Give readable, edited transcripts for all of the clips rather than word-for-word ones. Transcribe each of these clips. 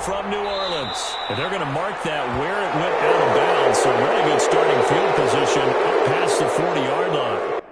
throw from New Orleans. And they're going to mark that where it went out of bounds. So really good starting field position up past the 40-yard line.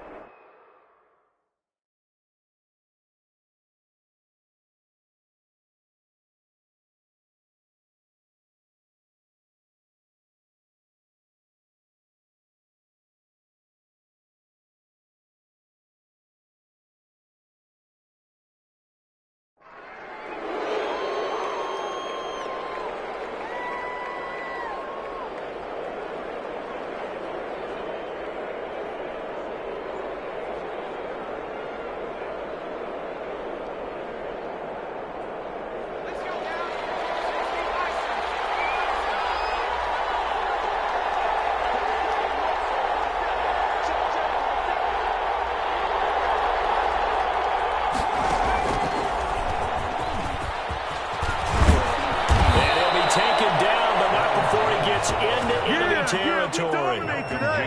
Territory.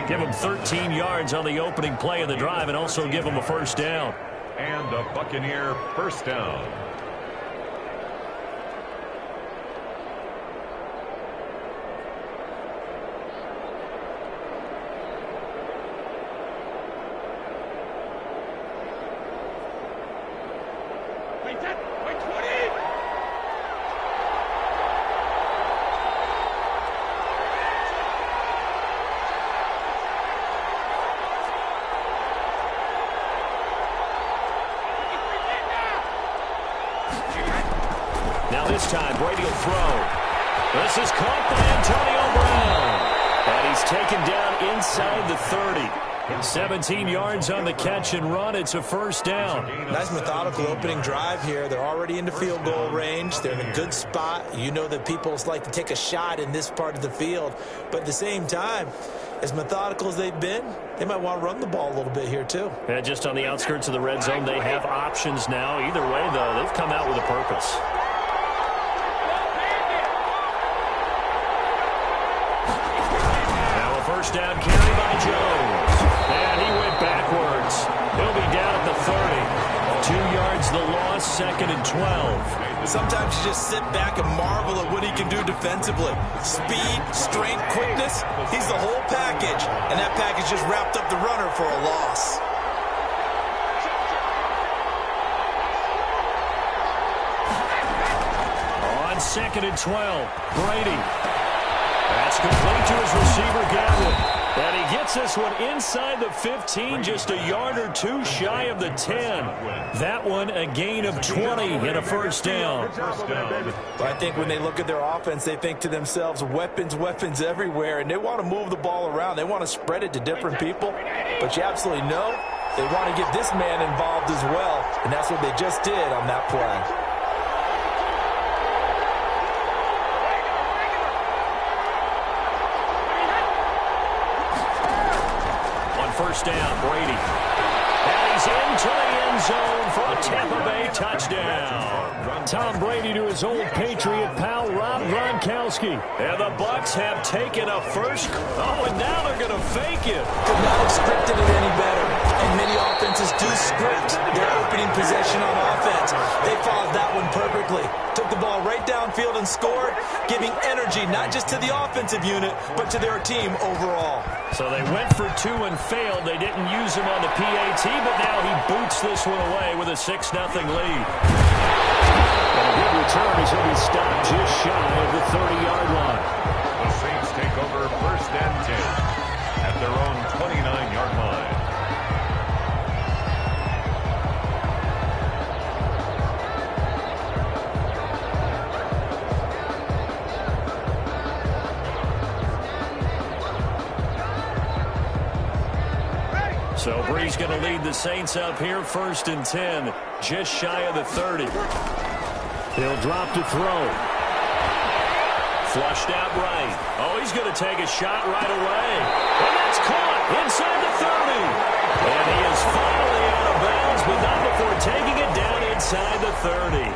Give him 13 yards on the opening play of the drive and also give him a first down. And a Buccaneer first down. This time, Brady will throw. This is caught by Antonio Brown. And he's taken down inside the 30. 17 yards on the catch and run. It's a first down. Nice methodical opening drive here. They're already into field goal range. They're in a good spot. You know that people like to take a shot in this part of the field. But at the same time, as methodical as they've been, they might want to run the ball a little bit here too. Yeah, just on the outskirts of the red zone, they have options now. Either way, though, they've come out with a purpose. First down carry by Jones. And he went backwards. He'll be down at the 30. 2 yards the loss, second and 12. Sometimes you just sit back and marvel at what he can do defensively. Speed, strength, quickness. He's the whole package. And that package just wrapped up the runner for a loss. On second and 12, Brady. That's complete to his receiver, Godwin. And he gets this one inside the 15, just a yard or two shy of the 10. That one a gain of 20 and a first down. But I think when they look at their offense, they think to themselves, weapons, weapons everywhere, and they want to move the ball around. They want to spread it to different people. But you absolutely know they want to get this man involved as well, and that's what they just did on that play. First down, Brady. And he's into the end zone for a Tampa Bay touchdown. Tom Brady to his old Patriot pal, Rob Gronkowski. And the Bucs have taken a first. Oh, and now they're going to fake it. Could not have scripted it any better. And many offenses do script their opening possession on offense. They followed that one perfectly. Took the ball right downfield and scored, giving energy not just to the offensive unit, but to their team overall. So they went for two and failed. They didn't use him on the PAT, but now he boots this one away with a 6-0 lead. And a good return as he'll be stopped just shy of the 30-yard line. The Saints take over first and 10 at their own 29-yard line. So Bree's going to lead the Saints up here, first and 10, just shy of the 30. He'll drop to throw. Flushed out right. Oh, he's going to take a shot right away. And that's caught inside the 30. And he is finally out of bounds, but not before taking it down inside the 30.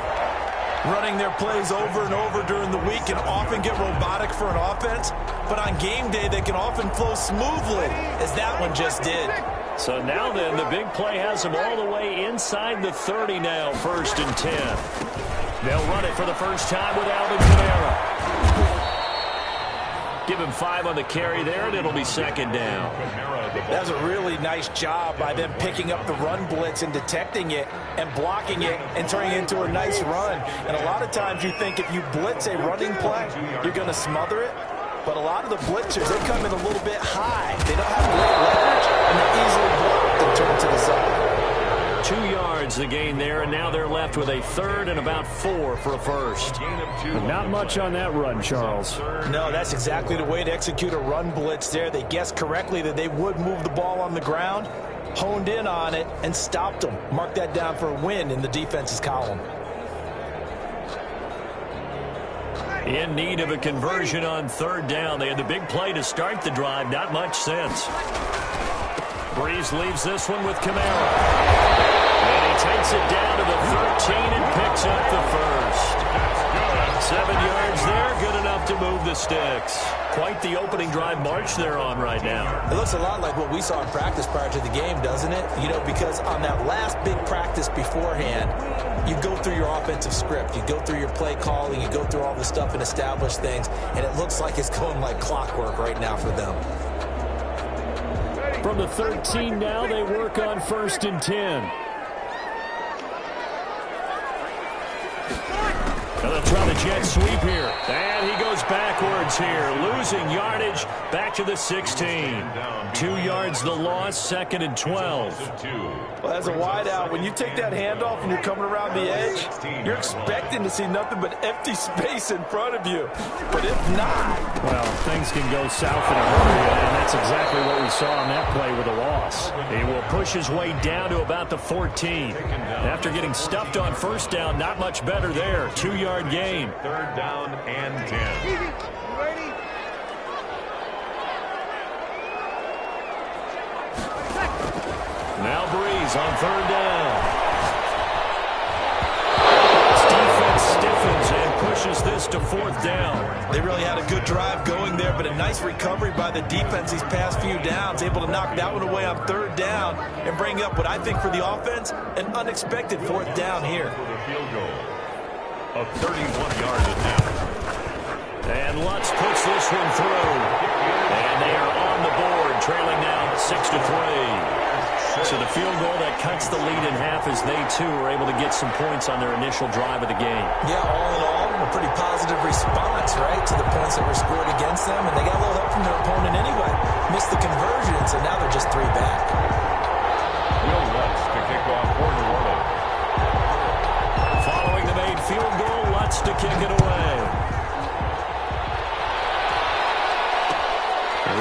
Running their plays over and over during the week can often get robotic for an offense, but on game day they can often flow smoothly, as that one just did. So now then, the big play has him all the way inside the 30 now, first and 10. They'll run it for the first time with Alvin Kamara. Give him 5 on the carry there, and it'll be second down. That's a really nice job by them picking up the run blitz and detecting it and blocking it and turning it into a nice run. And a lot of times you think if you blitz a running play, you're going to smother it. But a lot of the blitzers, they come in a little bit high. They don't have great leverage, and they're easily blocked and turned to the side. 2 yards the gain there, and now they're left with a third and about 4 for a first. Not much on that run, Charles. No, that's exactly the way to execute a run blitz there. They guessed correctly that they would move the ball on the ground, honed in on it, and stopped them. Mark that down for a win in the defense's column. In need of a conversion on third down. They had the big play to start the drive. Not much sense. Breeze leaves this one with Kamara. And he takes it down to the 13 and picks up the first. 7 yards there, good enough to move the sticks. Quite the opening drive march they're on right now. It looks a lot like what we saw in practice prior to the game, doesn't it? You know, because on that last big practice beforehand, you go through your offensive script. You go through your play calling. You go through all the stuff and establish things. And it looks like it's going like clockwork right now for them. From the 13 now, they work on 1st and 10. Now they'll try the jet sweep here. And he goes backwards here, losing yardage back to the 16. 2 yards the loss, 2nd and 12. Well, as a wideout, when you take that handoff and you're coming around the edge, you're expecting to see nothing but empty space in front of you. But if not... Well, things can go south in a hurry, and that's exactly what we saw on that play with a loss. He will push his way down to about the 14. After getting stuffed on first down, not much better there. 2-yard gain. 3rd down and 10. Now Breeze on 3rd down. This defense stiffens and pushes this to 4th down. They really had a good drive going there, but a nice recovery by the defense these past few downs, able to knock that one away on 3rd down and bring up what I think for the offense, an unexpected 4th down here. For the field goal of 31 yards attempt. And Lutz puts this one through. And they are on the board, trailing now 6-3. So the field goal that cuts the lead in half as they, too, are able to get some points on their initial drive of the game. Yeah, all in all, a pretty positive response, right, to the points that were scored against them. And they got a little help from their opponent anyway. Missed the conversion, so now they're just 3 back. Will Lutz to kick off for New Orleans. Following the made field goal, Lutz to kick it away.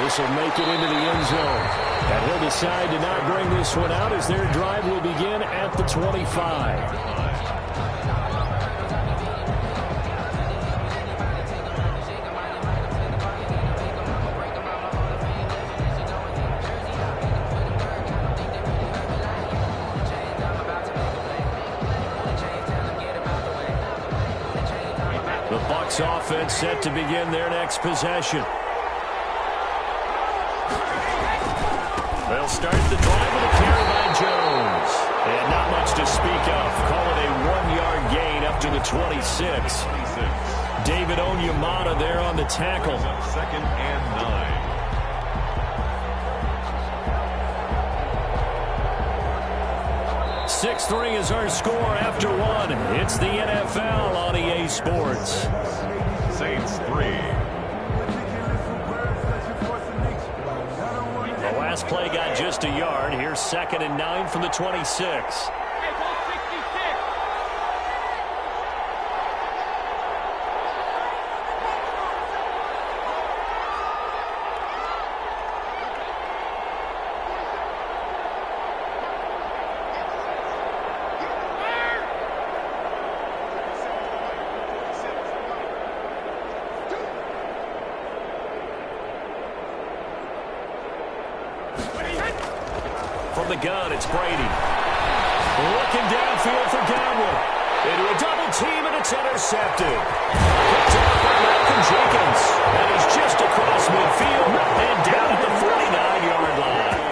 This will make it into the end zone. And he'll decide to not bring this one out as their drive will begin at the 25. The Bucs offense set to begin their next possession. They'll start the drive with a carry by Jones. And not much to speak of. Call it a 1-yard gain up to the 26. David Onyemata there on the tackle. 2nd and 9. 6-3 is our score after 1. It's the NFL on EA Sports. Saints 3. The last play got just a yard. Here's 2nd and 9 from the 26. From the gun, it's Brady. Looking downfield for Gamble. Into a double team, and it's intercepted. Picked off by Malcolm Jenkins. And he's just across midfield and down at the 49-yard line.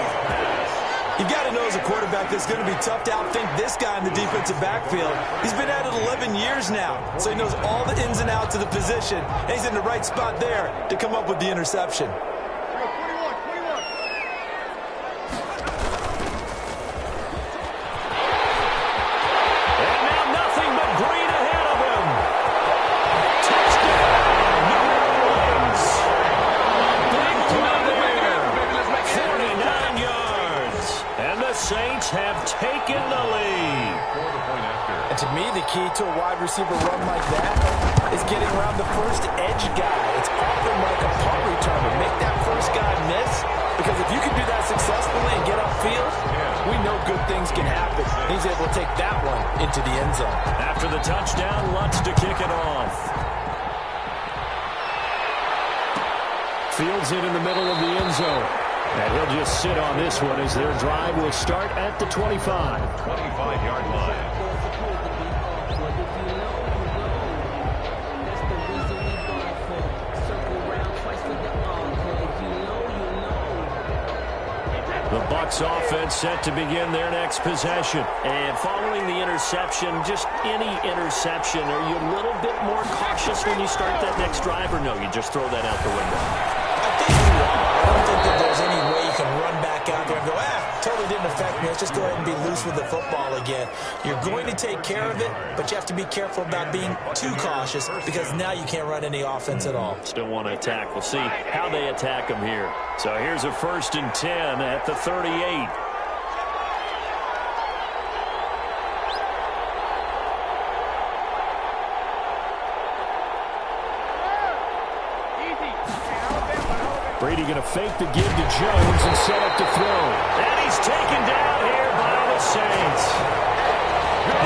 You've got to know as a quarterback there's going to be tough to outthink this guy in the defensive backfield. He's been at it 11 years now, so he knows all the ins and outs of the position, and he's in the right spot there to come up with the interception. Saints have taken the lead. And to me, the key to a wide receiver run like that is getting around the first edge guy. It's often like a punt returner. Make that first guy miss, because if you can do that successfully and get upfield, we know good things can happen. He's able to take that one into the end zone. After the touchdown, Lutz to kick it off. Fields it in the middle of the end zone. And he'll just sit on this one as their drive will start at the 25. 25-yard line. The Bucs offense set to begin their next possession. And following the interception, just any interception, are you a little bit more cautious when you start that next drive, or no, you just throw that out the window? I think you are. I don't think that there's any way you can run back out there and go, totally didn't affect me. Let's just go ahead and be loose with the football again. You're going to take care of it, but you have to be careful about being too cautious, because now you can't run any offense at all. Still want to attack. We'll see how they attack them here. So here's a 1st and 10 at the 38. Brady going to fake the give to Jones and set up to throw. And he's taken down here by the Saints.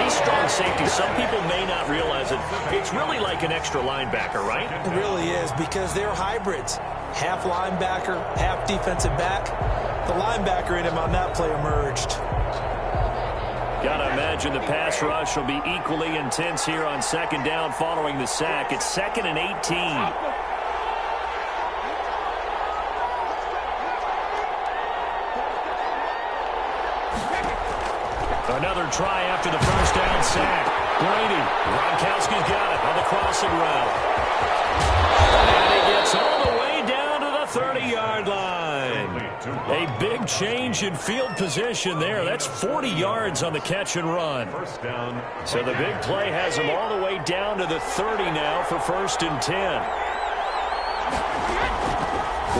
These strong safeties, some people may not realize it. It's really like an extra linebacker, right? It really is, because they're hybrids. Half linebacker, half defensive back. The linebacker in him on that play emerged. Got to imagine the pass rush will be equally intense here on 2nd down following the sack. It's 2nd and 18. Another try after the 1st down sack. Brady, Gronkowski's got it on the crossing route. And he gets all the way down to the 30-yard line. A big change in field position there. That's 40 yards on the catch and run. So the big play has him all the way down to the 30 now for 1st and 10.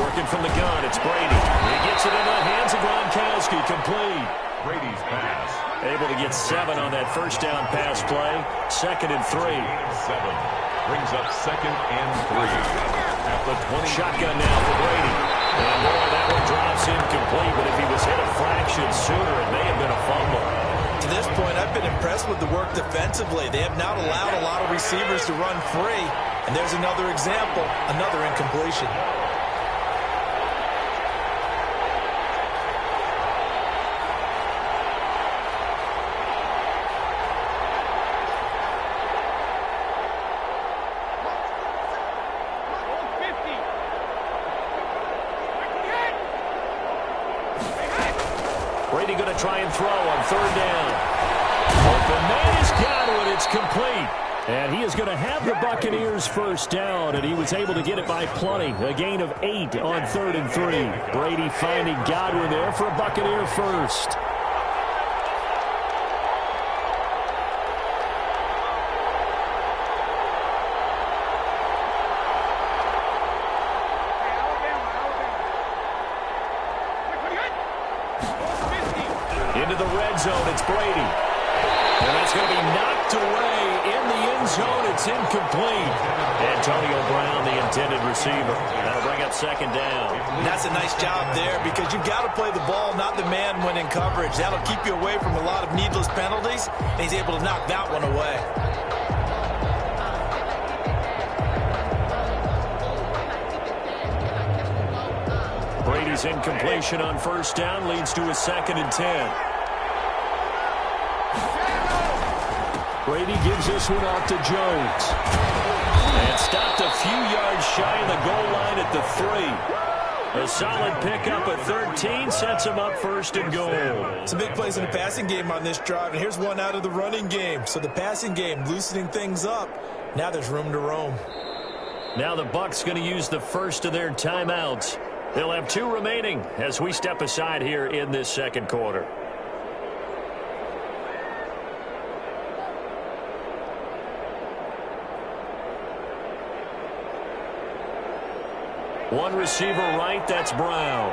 Working from the gun, it's Brady. He gets it into the hands of Gronkowski, complete. Brady's pass. Able to get 7 on that 1st down pass play. 2nd and 3. 7 brings up 2nd and 3 at the 20. Shotgun now for Brady. And boy, that one drops incomplete, but if he was hit a fraction sooner, it may have been a fumble. To this point, I've been impressed with the work defensively. They have not allowed a lot of receivers to run free. And there's another example, another incompletion. Brady going to try and throw on 3rd down. Open man has got it. It's complete. And he is going to have the Buccaneers 1st down, and he was able to get it by plenty. A gain of 8 on 3rd and 3. Brady finding Godwin there for a Buccaneer first. Into the red zone, it's Brady. And that's going to be knocked away in the end zone. It's incomplete. Antonio Brown, the intended receiver. That'll bring up 2nd down. And that's a nice job there, because you've got to play the ball, not the man when in coverage. That'll keep you away from a lot of needless penalties, and he's able to knock that one away. Brady's incompletion on 1st down leads to a 2nd and 10. Brady gives this one off to Jones. And stopped a few yards shy of the goal line at the 3. A solid pickup at 13 sets him up first and goal. Some big plays in the passing game on this drive, and here's one out of the running game. So the passing game loosening things up. Now there's room to roam. Now the Bucs going to use the first of their timeouts. They'll have 2 remaining as we step aside here in this second quarter. One receiver right, that's Brown.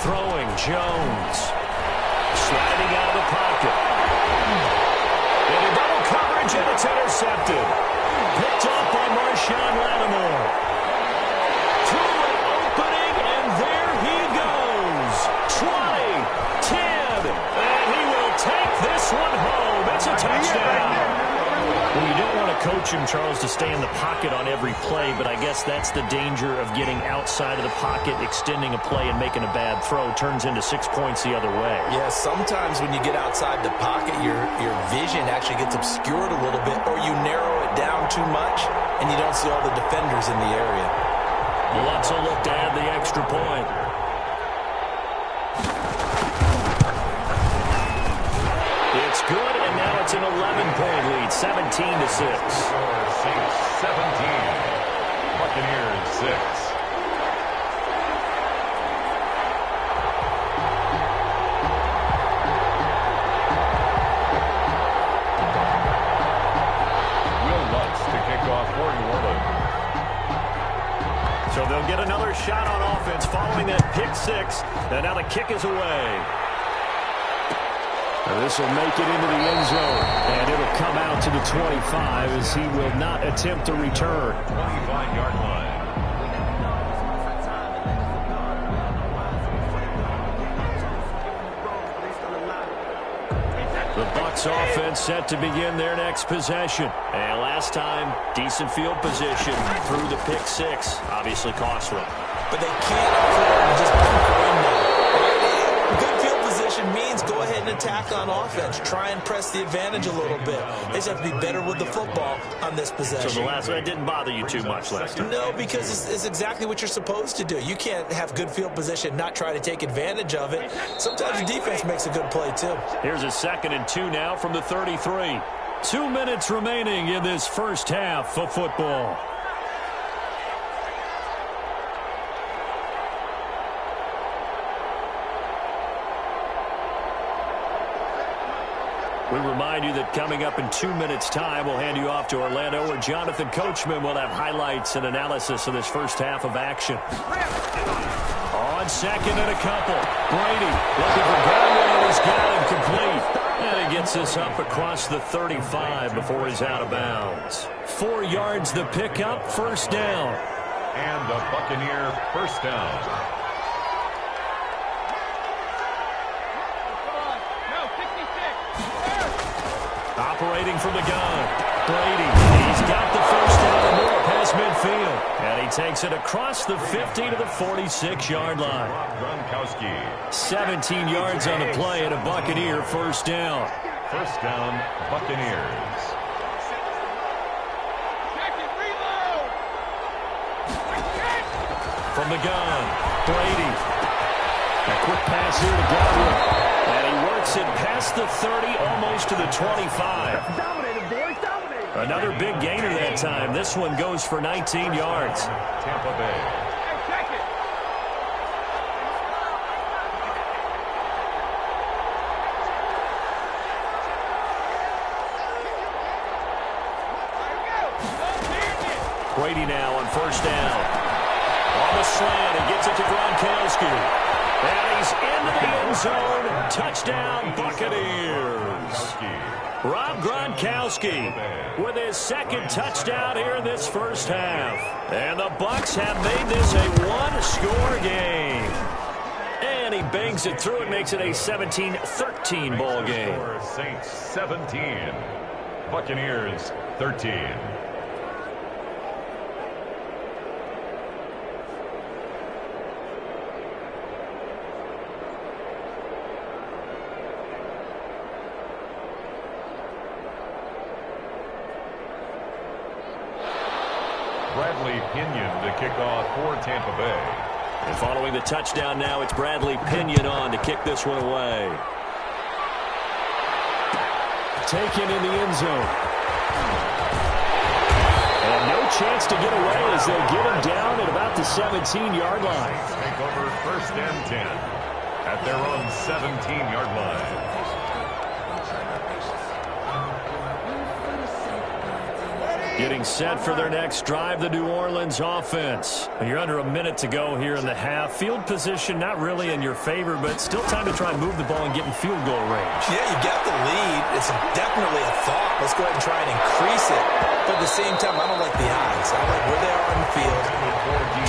Throwing, Jones. Sliding out of the pocket. Into double coverage, and it's intercepted. Picked off by Marshawn Lattimore. To an opening, and there he goes. 20, 10, and he will take this one home. It's a touchdown. Well, you don't want to coach him, Charles, to stay in the pocket on every play, but I guess that's the danger of getting outside of the pocket, extending a play, and making a bad throw. Turns into 6 points the other way. Yeah, sometimes when you get outside the pocket, your vision actually gets obscured a little bit, or you narrow it down too much, and you don't see all the defenders in the area. Lots of look to add the extra point. It's good, and now it's an 11-point lead, 17-6. Saints 17, Buccaneers 6. So they'll get another shot on offense following that pick 6. And now the kick is away. This will make it into the end zone. And it'll come out to the 25 as he will not attempt a return. 25-yard line. The Bucs offense set to begin their next possession. And last time, decent field position through the pick 6. Obviously cost them. But they can't afford to just bunker in there. Good field position means go ahead and attack on offense. Try and press the advantage a little bit. They just have to be better with the football on this possession. So the last one didn't bother you too much last time? No, because it's exactly what you're supposed to do. You can't have good field position, not try to take advantage of it. Sometimes your defense makes a good play, too. Here's a 2nd and 2 now from the 33. 2 minutes remaining in this first half of football. We remind you that coming up in 2 minutes' time, we'll hand you off to Orlando, where Jonathan Coachman will have highlights and analysis of this first half of action. On 2nd and a couple, Brady looking for Godwin, he's got him complete. And he gets this up across the 35 before he's out of bounds. 4 yards the pickup, first down. And a Buccaneer first down. Operating from the gun, Brady. He's got the first down and more past midfield. And he takes it across the 50 to the 46-yard line. 17 yards on the play and a Buccaneer first down. First down, Buccaneers. From the gun, Brady. A quick pass here to Godwin. And he works it past the 30, almost to the 25. Another big gainer that time. This one goes for 19 yards. Tampa Bay. Brady now on first down. On the slant, and gets it to Gronkowski. And he's into the end zone. Touchdown, Buccaneers. Rob Gronkowski with his 2nd touchdown here in this first half. And the Bucs have made this a one-score game. And he bangs it through and makes it a 17-13 ball game. Saints 17, Buccaneers 13. Pinion to kick off for Tampa Bay. And following the touchdown now, it's Bradley Pinion on to kick this one away. Taken in the end zone. And no chance to get away as they get him down at about the 17-yard line. Take over first and 10 at their own 17-yard line. Getting set for their next drive, the New Orleans offense. You're under a minute to go here in the half. Field position not really in your favor, but still time to try and move the ball and get in field goal range. Yeah, you got the lead. It's definitely a thought. Let's go ahead and try and increase it. But at the same time, I don't like the odds. I like where they are on the field.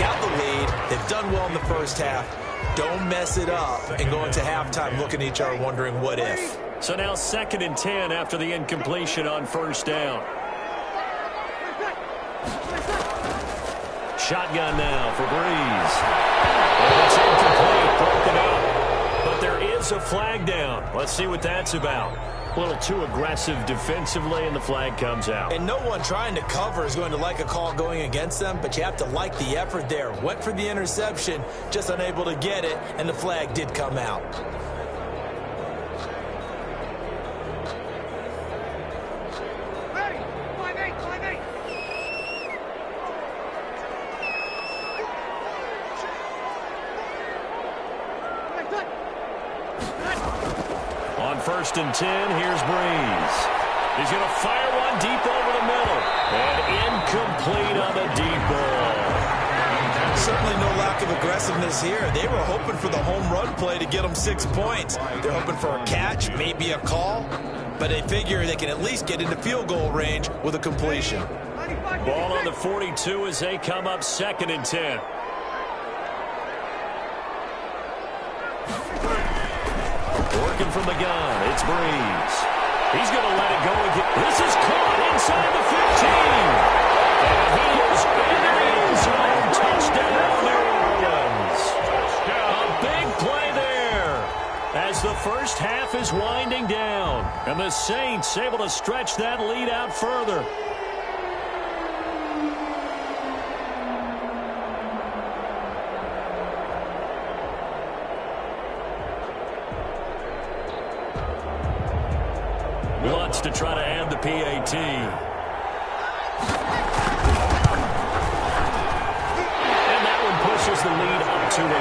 Got the lead. They've done well in the first half. Don't mess it up and go into halftime looking at each other wondering what if. So now 2nd and 10 after the incompletion on first down. Shotgun now for Breeze. And it's incomplete, broken up. But there is a flag down. Let's see what that's about. A little too aggressive defensively, and the flag comes out. And no one trying to cover is going to like a call going against them, but you have to like the effort there. Went for the interception, just unable to get it, and the flag did come out. On 1st and 10, here's Breeze. He's going to fire one deep over the middle. And incomplete on the deep ball. Certainly no lack of aggressiveness here. They were hoping for the home run play to get them 6 points. They're hoping for a catch, maybe a call, but they figure they can at least get into field goal range with a completion. Ball on the 42 as they come up 2nd and 10. Working from the gun, it's Breeze. He's going to let it go again. This is caught inside the 15. And he is in the end zone. Touchdown, New Orleans. A big play there as the first half is winding down. And the Saints able to stretch that lead out further. Wants to try to add the PAT. And that one pushes the lead up to 11.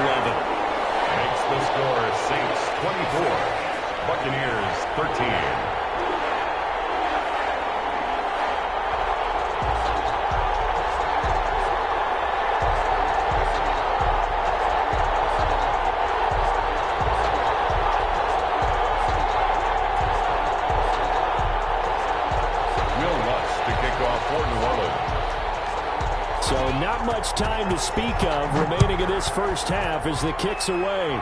Makes the score Saints 24, Buccaneers 13. So not much time to speak of remaining in this first half as the kick's away.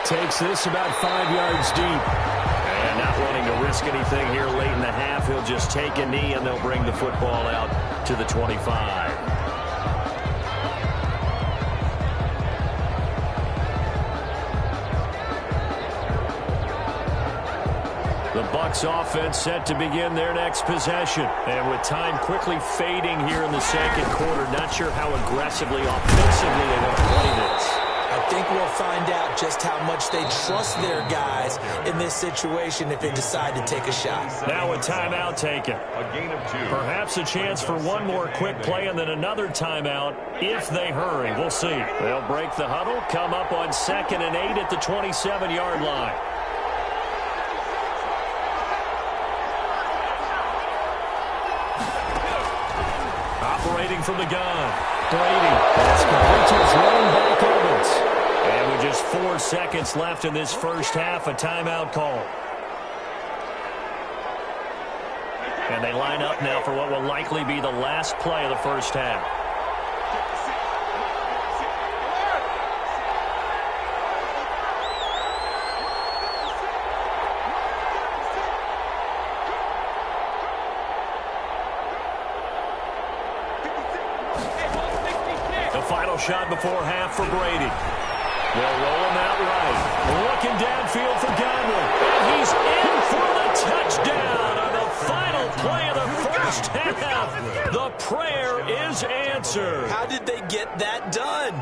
Takes this about 5 yards deep. And not wanting to risk anything here late in the half, he'll just take a knee and they'll bring the football out to the 25. The Bucs offense set to begin their next possession. And with time quickly fading here in the second quarter, not sure how aggressively, offensively they want to play this. I think we'll find out just how much they trust their guys in this situation if they decide to take a shot. Now a timeout taken. A gain of 2. Perhaps a chance for one more quick play and then another timeout if they hurry. We'll see. They'll break the huddle, come up on 2nd and 8 at the 27-yard line. Operating from the gun, Brady. That's complete to his running back, Evans. And with just 4 seconds left in this first half, a timeout call. And they line up now for what will likely be the last play of the first half. Final shot before half for Brady. They'll roll him out right. Looking downfield for Godwin. And he's in for the touchdown on the final play of the first touchdown. The prayer is answered. How did they get that done?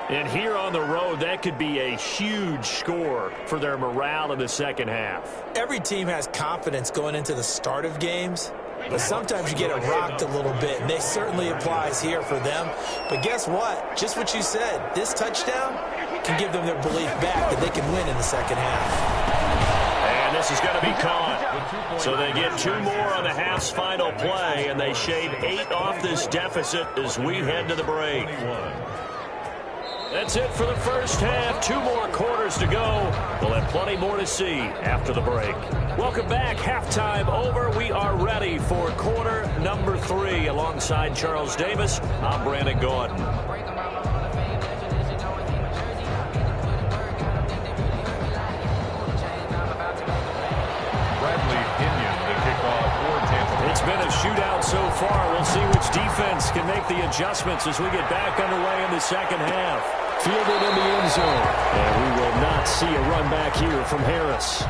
And here on the road, that could be a huge score for their morale in the second half. Every team has confidence going into the start of games, but sometimes you get it rocked a little bit, and they certainly applies here for them. But guess what? Just what you said, this touchdown can give them their belief back that they can win in the second half. And this is going to be caught. So they get 2 more on the half's final play, and they shave 8 off this deficit as we head to the break. That's it for the first half. 2 more quarters to go. We'll have plenty more to see after the break. Welcome back. Halftime over. We are ready for quarter number 3. Alongside Charles Davis, I'm Brandon Gordon. It's been a shootout so far. We'll see which defense can make the adjustments as we get back underway in the second half. Fielded in the end zone. And we will not see a run back here from Harris.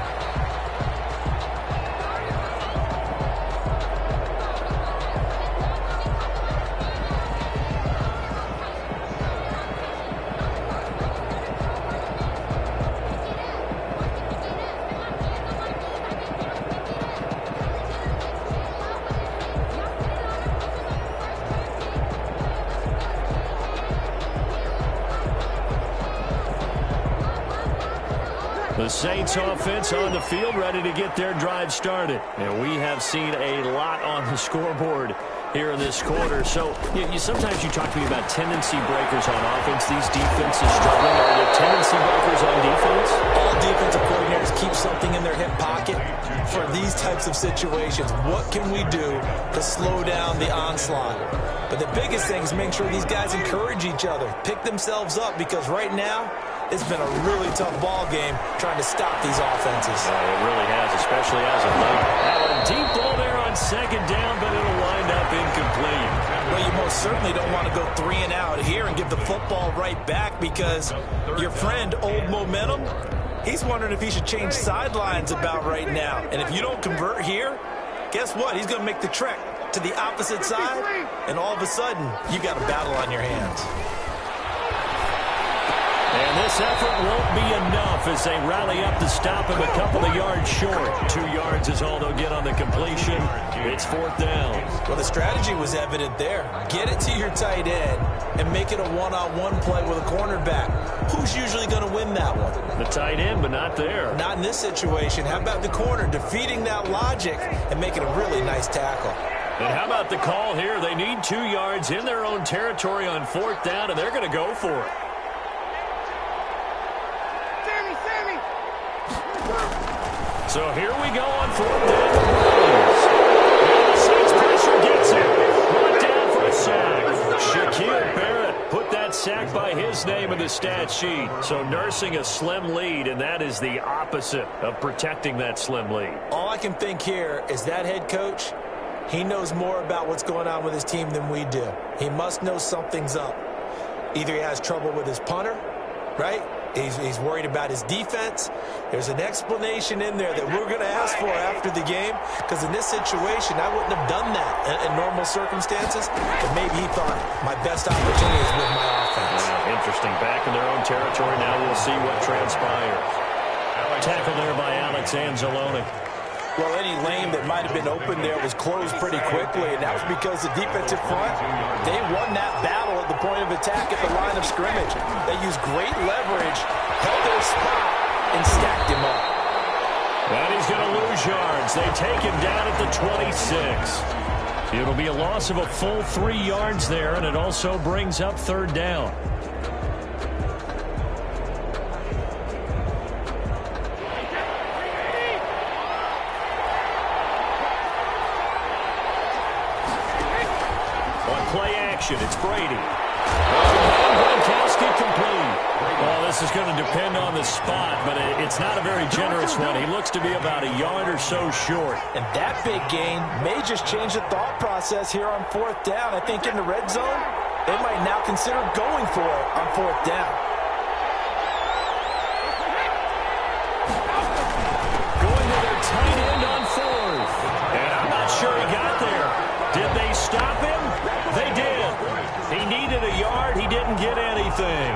The Saints offense on the field, ready to get their drive started. And we have seen a lot on the scoreboard here in this quarter. So sometimes you talk to me about tendency breakers on offense. These defenses struggling. Are there tendency breakers on defense? All defensive coordinators keep something in their hip pocket for these types of situations. What can we do to slow down the onslaught? But the biggest thing is make sure these guys encourage each other, pick themselves up, because right now it's been a really tough ball game trying to stop these offenses. It really has, especially as of late. A deep ball there on second down, but it'll wind up incomplete. Well, you most certainly don't want to go 3 and out here and give the football right back, because your friend, Old Momentum, he's wondering if he should change sidelines about right now. And if you don't convert here, guess what? He's going to make the trek to the opposite side, and all of a sudden, you got a battle on your hands. And this effort won't be enough as they rally up to stop him a couple of yards short. 2 yards is all they'll get on the completion. It's 4th down. Well, the strategy was evident there. Get it to your tight end and make it a one-on-one play with a cornerback. Who's usually going to win that one? The tight end, but not there. Not in this situation. How about the corner defeating that logic and making a really nice tackle? And how about the call here? They need 2 yards in their own territory on 4th down, and they're going to go for it. So here we go on 4th down. And the Saints pressure gets it. Brought down for a sack. Shaquille Barrett put that sack by his name in the stat sheet. So nursing a slim lead, and that is the opposite of protecting that slim lead. All I can think here is that head coach, he knows more about what's going on with his team than we do. He must know something's up. Either he has trouble with his punter, right? He's worried about his defense. There's an explanation in there that we're going to ask for after the game, because in this situation, I wouldn't have done that in normal circumstances, but maybe he thought my best opportunity is with my offense. Yeah, interesting. Back in their own territory now. We'll see what transpires. Tackle there by Alex Anzalone. Well, any lane that might have been open there was closed pretty quickly, and that was because the defensive front, they won that battle at the point of attack at the line of scrimmage. They used great leverage, held their spot, and stacked him up. And he's going to lose yards. They take him down at the 26. It'll be a loss of a full 3 yards there, and it also brings up 3rd down. Play action. It's Brady. Gronkowski complete. Well, this is going to depend on the spot, but it's not a very generous one. He looks to be about a yard or so short. And that big gain may just change the thought process here on 4th down. I think in the red zone, they might now consider going for it on 4th down. Going to their tight end on 4th. And I'm not sure he got there. couldn't get anything.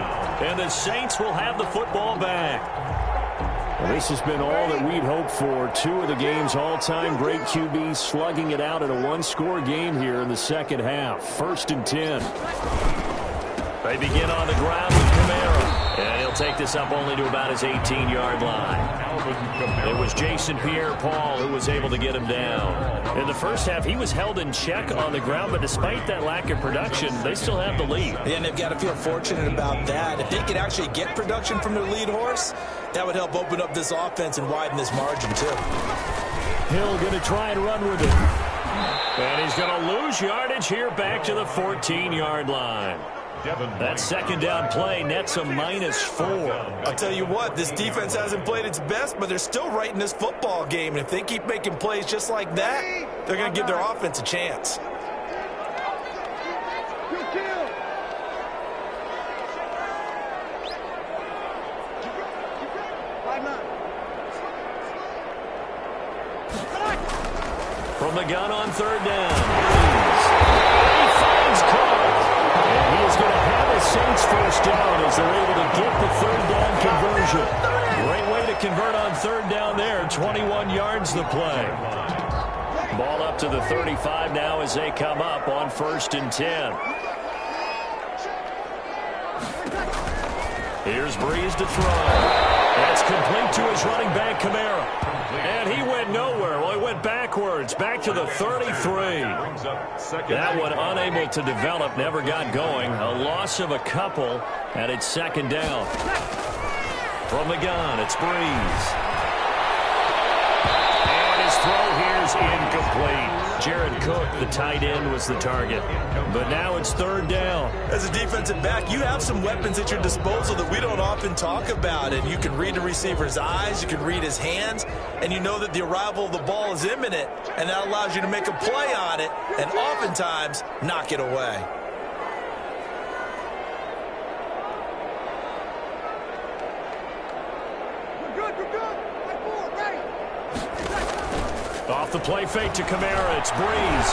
And the Saints will have the football back. Well, this has been all that we'd hoped for. Two of the game's all-time great QBs slugging it out in a one-score game here in the second half. 1st and 10. They begin on the ground with Kamara. And he'll take this up only to about his 18-yard line. It was Jason Pierre-Paul who was able to get him down. In the first half, he was held in check on the ground, but despite that lack of production, they still have the lead. Yeah, and they've got to feel fortunate about that. If they could actually get production from their lead horse, that would help open up this offense and widen this margin, too. Hill going to try and run with it. And he's going to lose yardage here back to the 14-yard line. That second down play nets a -4. I'll tell you what, this defense hasn't played its best, but they're still right in this football game. And if they keep making plays just like that, they're going to give their offense a chance. From the gun on 3rd down. He finds Cook. And he is going to have a Saints first down as they're able to get the 3rd down conversion. Great way to convert on 3rd down there. 21 yards the play. Ball up to the 35 now as they come up on 1st and 10. Here's Breeze to throw. That's complete to his running back, Kamara. And he went nowhere. Well, he went backwards, back to the 33. That one unable to develop, never got going. A loss of a couple, and it's 2nd down. From the gun, it's Breeze. And his throw here's incomplete. Jared Cook, the tight end, was the target. But now it's 3rd down. As a defensive back, you have some weapons at your disposal that we don't often talk about. And you can read the receiver's eyes, you can read his hands, and you know that the arrival of the ball is imminent. And that allows you to make a play on it and oftentimes knock it away. Off the play fake to Kamara, it's Breeze.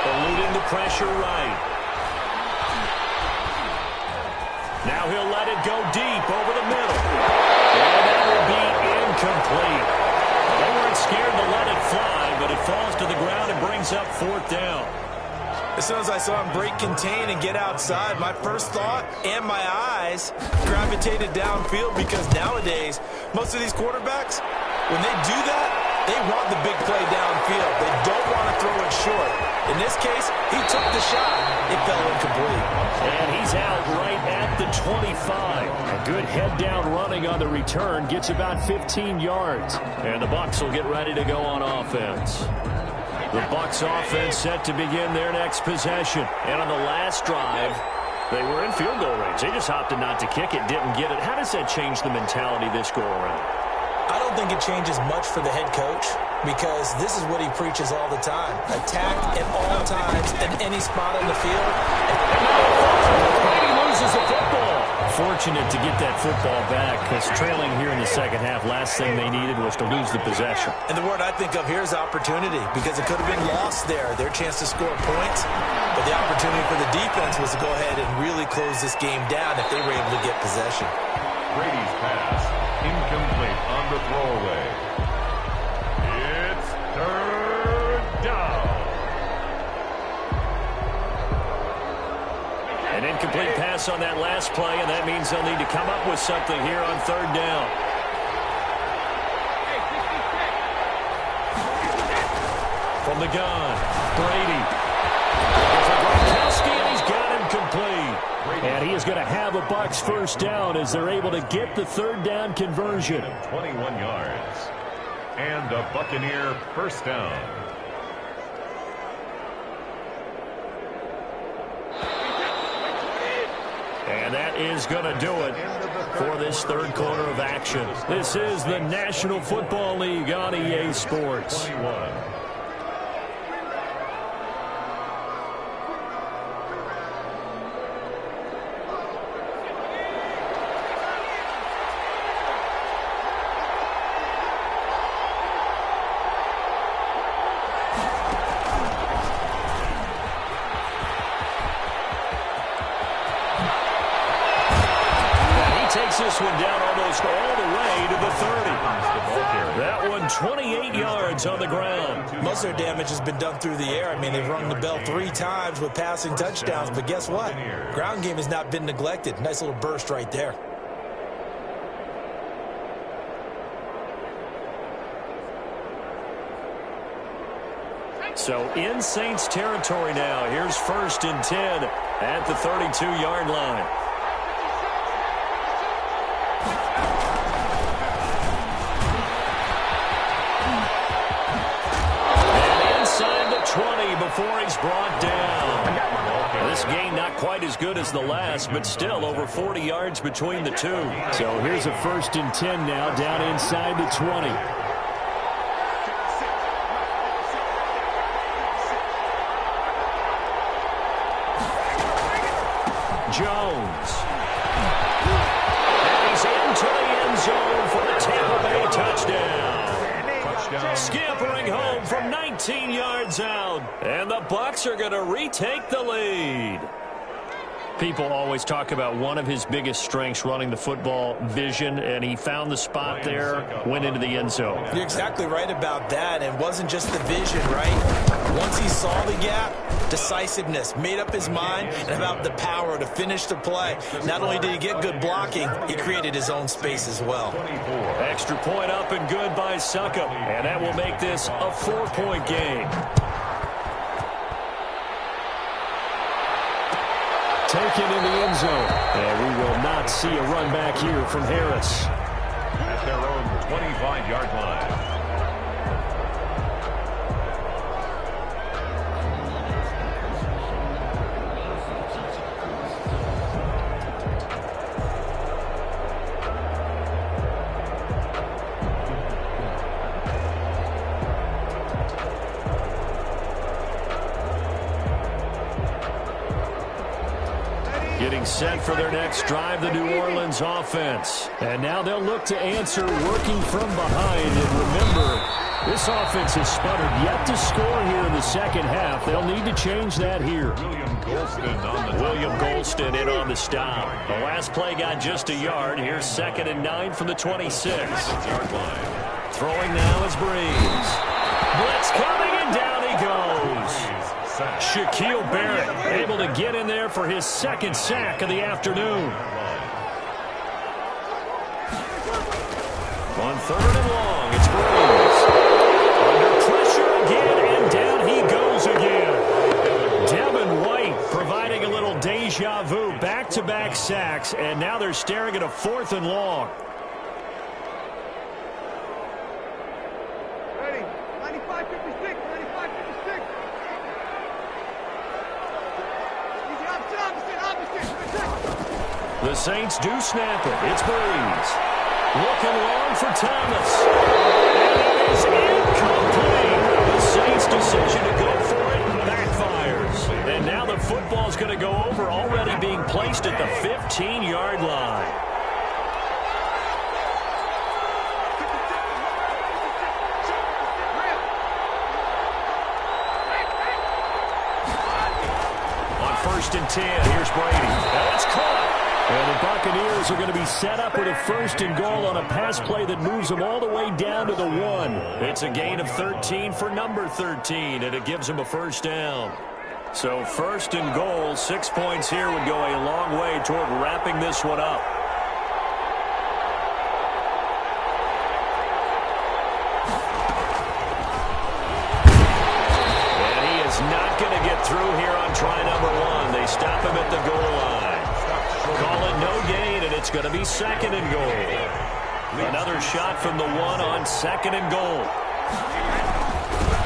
Eluding the pressure right. Now he'll let it go deep over the middle. And that will be incomplete. They weren't scared to let it fly, but it falls to the ground and brings up 4th down. As soon as I saw him break contain and get outside, my first thought and my eyes gravitated downfield because nowadays, most of these quarterbacks, when they do that, they want the big play downfield. They don't want to throw it short. In this case, he took the shot. It fell incomplete. And he's out right at the 25. A good head-down running on the return gets about 15 yards. And the Bucs will get ready to go on offense. The Bucs offense set to begin their next possession. And on the last drive, they were in field goal range. They just opted not to kick it, didn't get it. How does that change the mentality this go-around? I don't think it changes much for the head coach because this is what he preaches all the time. Attack at all times in any spot on the field. Brady loses the football. Fortunate to get that football back because trailing here in the second half, last thing they needed was to lose the possession. And the word I think of here is opportunity because it could have been lost there, their chance to score points. But the opportunity for the defense was to go ahead and really close this game down if they were able to get possession. Brady's pass, incomplete on the throwaway. It's 3rd down. An incomplete pass on that last play, and that means they'll need to come up with something here on 3rd down. From the gun, Brady. For Gronkowski, and he's got him complete. And he is going to have a Bucs first down as they're able to get the 3rd down conversion. 21 yards. And a Buccaneer first down. And that is going to do it for this 3rd quarter of action. This is the National Football League on EA Sports. 21. takes this one down almost all the way to the 30. That one 28 yards on the ground. Most of their damage has been done through the air. I mean, they've rung the bell 3 times with passing touchdowns, but guess what? Ground game has not been neglected. Nice little burst right there. So in Saints territory now. Here's 1st and 10 at the 32-yard line. And inside the 20 before he's brought down. This game not quite as good as the last, but still over 40 yards between the two. So here's a 1st and 10 now down inside the 20. Jones. And he's into the end zone for the Tampa Bay touchdown. Scampering home from 19 yards out. And the Bucs are going to retake the lead. People always talk about one of his biggest strengths running the football, vision, and he found the spot there, went into the end zone. You're exactly right about that. It wasn't just the vision, right? Once he saw the gap, decisiveness, made up his mind, and about the power to finish the play. Not only did he get good blocking, he created his own space as well. Extra point up and good by Succop, and that will make this a 4-point game. Taken in the end zone. And we will not see a run back here from Harris. At their own 25-yard line. Getting set for their next drive, the New Orleans offense. And now they'll look to answer working from behind. And remember, this offense has sputtered yet to score here in the second half. They'll need to change that here. William Golston in on the stop. The last play got just a yard. Here's 2nd and 9 from the 26. Throwing now is Breeze. Blitz coming, and down he goes. Shaquille Barrett able to get in there for his 2nd sack of the afternoon. On 3rd and long, it's Breeze. Under pressure again, and down he goes again. Devin White providing a little deja vu, back-to-back sacks, and now they're staring at a 4th and long. Ready, 95-56, 95-56. The Saints do snap it. It's Breeze. Looking long for Thomas. And it is incomplete. The Saints' decision to go for it backfires. And now the football's going to go over, already being placed at the 15-yard line. On 1st and 10, here's Brady. Now it's caught. And the Buccaneers are going to be set up with a 1st and goal on a pass play that moves them all the way down to the 1. It's a gain of 13 for number 13, and it gives them a 1st down. So 1st and goal, 6 points here would go a long way toward wrapping this one up. And he is not going to get through here on try number 1. They stop him at the goal line. Call it no gain, and it's going to be 2nd and goal. Another shot from the 1 on 2nd and goal.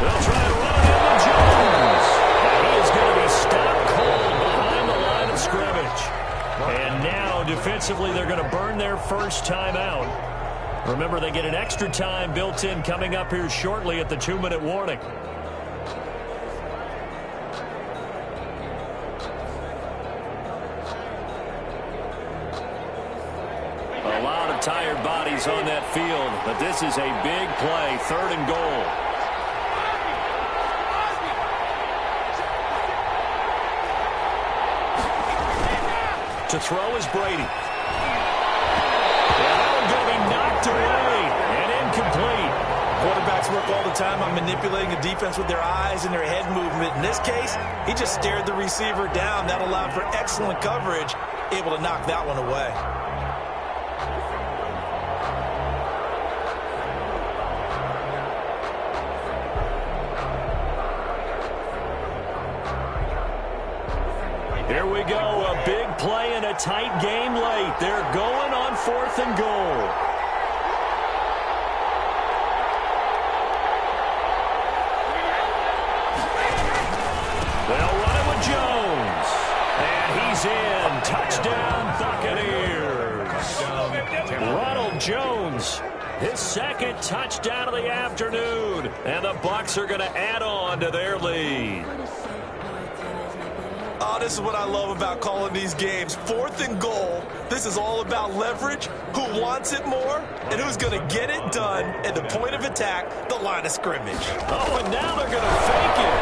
They'll try to run it into Jones. And he is going to be stopped cold behind the line of scrimmage. And now, defensively, they're going to burn their first time out. Remember, they get an extra time built in coming up here shortly at the 2-minute warning. Tired bodies on that field, but this is a big play, 3rd and goal. To throw is Brady. And that one going to be knocked away and incomplete. Quarterbacks work all the time on manipulating the defense with their eyes and their head movement. In this case, he just stared the receiver down. That allowed for excellent coverage, able to knock that one away. Here we go, a big play in a tight game late. They're going on 4th and goal. They'll run it with Jones. And he's in. Touchdown, Buccaneers. Ronald Jones, his second touchdown of the afternoon. And the Bucs are going to add on to their lead. Oh, this is what I love about calling these games. 4th and goal. This is all about leverage, who wants it more, and who's going to get it done at the point of attack, the line of scrimmage. Oh, and now they're going to fake it.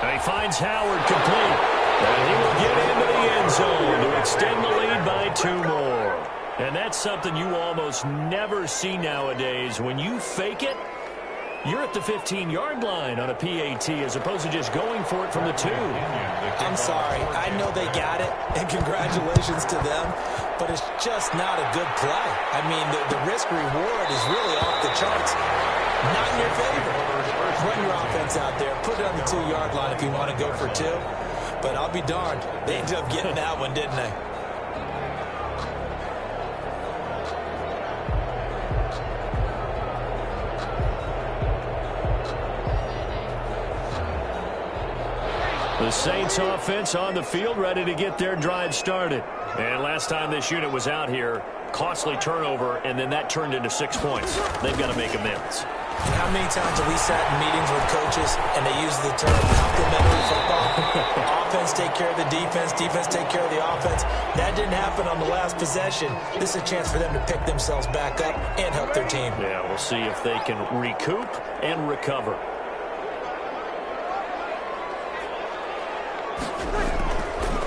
And he finds Howard complete. And he will get into the end zone to extend the lead by 2 more. And that's something you almost never see nowadays. When you fake it, you're at the 15-yard line on a PAT as opposed to just going for it from the 2. I'm sorry. I know they got it, and congratulations to them, but it's just not a good play. I mean, the risk-reward is really off the charts. Not in your favor. Run your offense out there. Put it on the 2-yard line if you want to go for 2. But I'll be darned. They ended up getting that one, didn't they? The Saints offense on the field, ready to get their drive started. And last time this unit was out here, costly turnover, and then that turned into 6 points. They've got to make amends. And how many times have we sat in meetings with coaches and they use the term complementary football? Offense take care of the defense, defense take care of the offense. That didn't happen on the last possession. This is a chance for them to pick themselves back up and help their team. Yeah, we'll see if they can recoup and recover.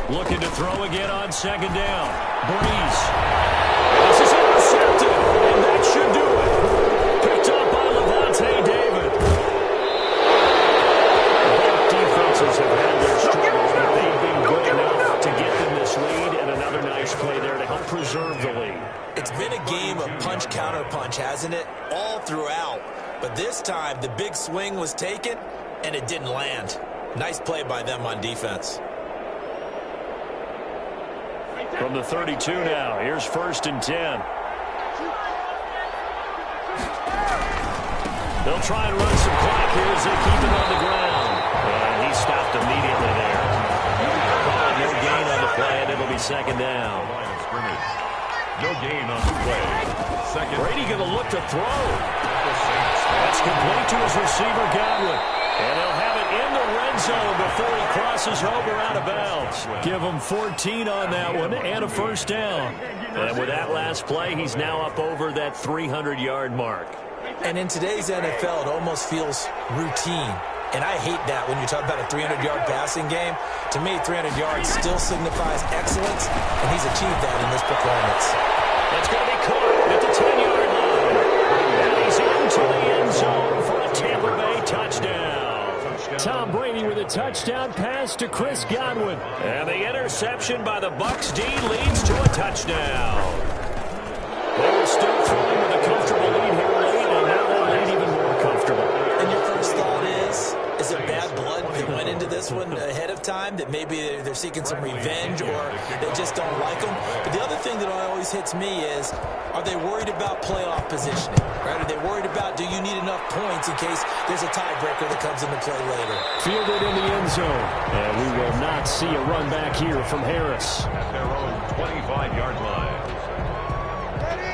Looking to throw again on 2nd down. Breeze. This is intercepted, and that should do it. Picked up by Levante David. Both defenses have had their struggles, but they've been good enough to get them this lead, and another nice play there to help preserve the lead. It's been a game of punch-counter-punch, hasn't it? All throughout. But this time, the big swing was taken, and it didn't land. Nice play by them on defense. From the 32 now, here's 1st and 10. They'll try and run some clock here as they keep it on the ground. And he stopped immediately there. No gain on the play, and it'll be 2nd down. No gain on the play. Second. Brady going to look to throw. That's complete to his receiver, Godwin. And they'll have it in the red zone before he crosses over out of bounds. Give him 14 on that one and a 1st down. And with that last play, he's now up over that 300-yard mark. And in today's NFL, it almost feels routine. And I hate that when you talk about a 300-yard passing game. To me, 300 yards still signifies excellence, and he's achieved that in this performance. It's going to be caught at the 10-yard line. And he's into the end zone for a Tampa Bay touchdown. Tom Brady with a touchdown pass to Chris Godwin. And the interception by the Bucs D leads to a touchdown. They were still throwing with a comfortable lead here late, and now that lead even more comfortable. And your first thought is it bad blood that went into this one ahead of time, that maybe they're seeking some revenge or they just don't like them? But the other thing that always hits me is, are they worried about playoff positioning? Right? Are they worried about, do you need enough points in case there's a tiebreaker that comes into play later? Fielded in the end zone. And we will not see a run back here from Harris. At their own 25-yard line.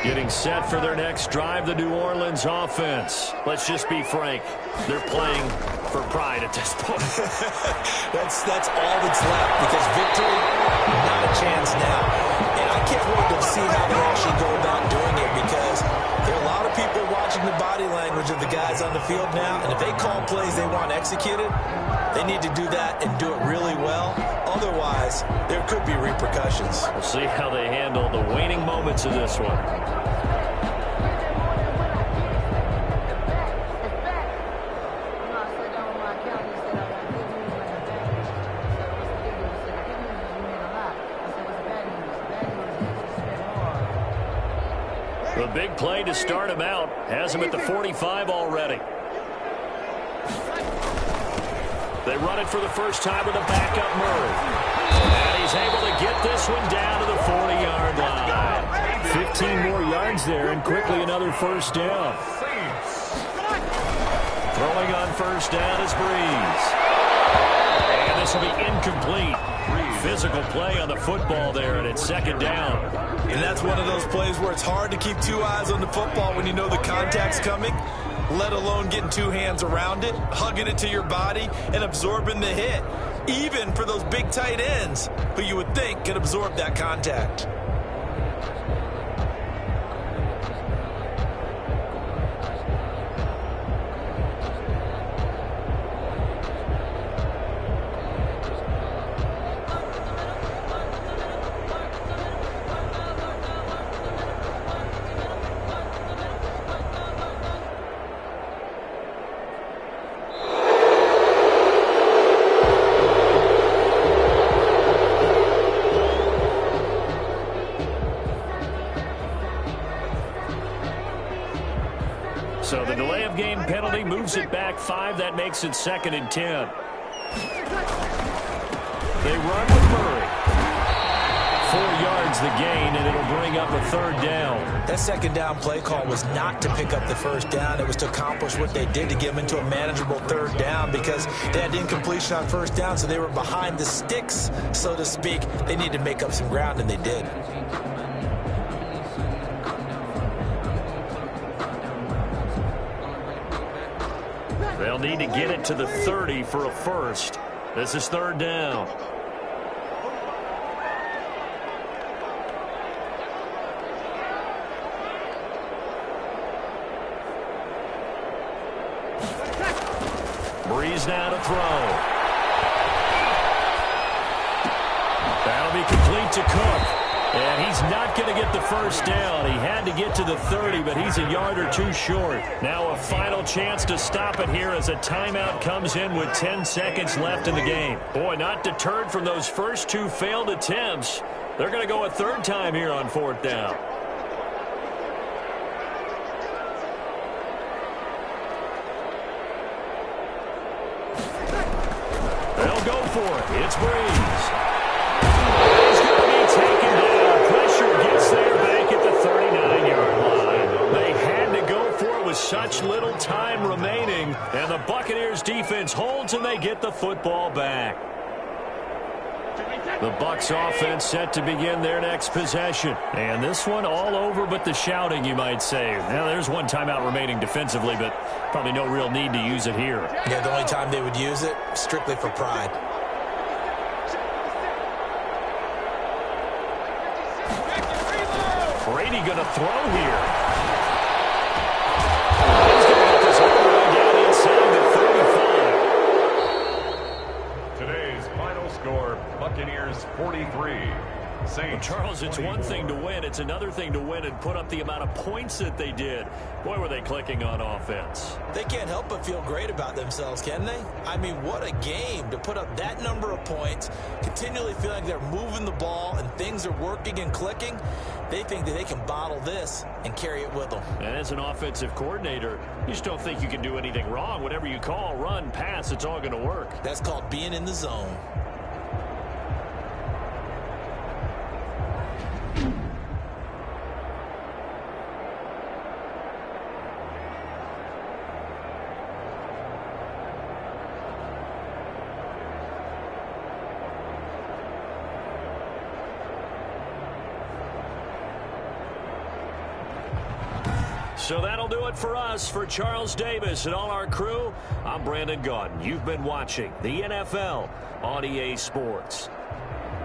Getting set for their next drive, the New Orleans offense. Let's just be frank. They're playing for pride at this point. That's all that's left, because victory, not a chance now. And I can't wait to see how they actually go about doing it, because there are a lot of people watching the body language advantage of the guys on the field now. And if they call plays they want executed, they need to do that and do it really well. Otherwise, there could be repercussions. We'll see how they handle the waning moments of this one. The big play to start him out has him at the 45 already. They run it for the first time with a backup Murray. And he's able to get this one down to the 40-yard line. 15 more yards there, and quickly another first down. Throwing on first down is Breeze. And this will be incomplete. Physical play on the football there, and it's second down. And that's one of those plays where it's hard to keep two eyes on the football when you know the contact's coming, let alone getting two hands around it, hugging it to your body, and absorbing the hit, even for those big tight ends who you would think could absorb that contact. So the delay of game penalty moves it back 5. That makes it 2nd and 10. They run with Murray. 4 yards the gain, and it'll bring up a third down. That second down play call was not to pick up the first down. It was to accomplish what they did to get them into a manageable third down because they had incompletion on first down, so they were behind the sticks, so to speak. They needed to make up some ground, and they did. They'll need to get it to the 30 for a first. This is third down. Breeze now to throw. That'll be complete to Cook. And he's not going to get the first down. He had to get to the 30, but he's a yard or two short. Now a final chance to stop it here as a timeout comes in with 10 seconds left in the game. Boy, not deterred from those first 2 failed attempts. They're going to go a third time here on 4th down. They'll go for it. It's Breeze. He's going to be taken down. Pressure gets there back at the 39-yard line. They had to go for it with such little time remaining, and the Buccaneers defense holds and they get the football back. The Bucs offense set to begin their next possession. And this one all over but the shouting, you might say. Now, there's one timeout remaining defensively, but probably no real need to use it here. Yeah, the only time they would use it, strictly for pride. Brady going to throw here. He's going to get this all the way down inside the 35. Today's final score, Buccaneers 43. Saints. Well, Charles, it's 24. one thing to win. It's another thing to win and put up the amount of points that they did. Boy, were they clicking on offense. They can't help but feel great about themselves, can they? I mean, what a game to put up that number of points, continually feeling they're moving the ball and things are working and clicking. They think that they can bottle this and carry it with them. And as an offensive coordinator, you just don't think you can do anything wrong. Whatever you call, run, pass, it's all going to work. That's called being in the zone. So that'll do it for us. For Charles Davis and all our crew, I'm Brandon Gaudin. You've been watching the NFL on EA Sports.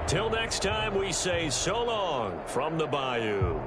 Till next time, we say so long from the Bayou.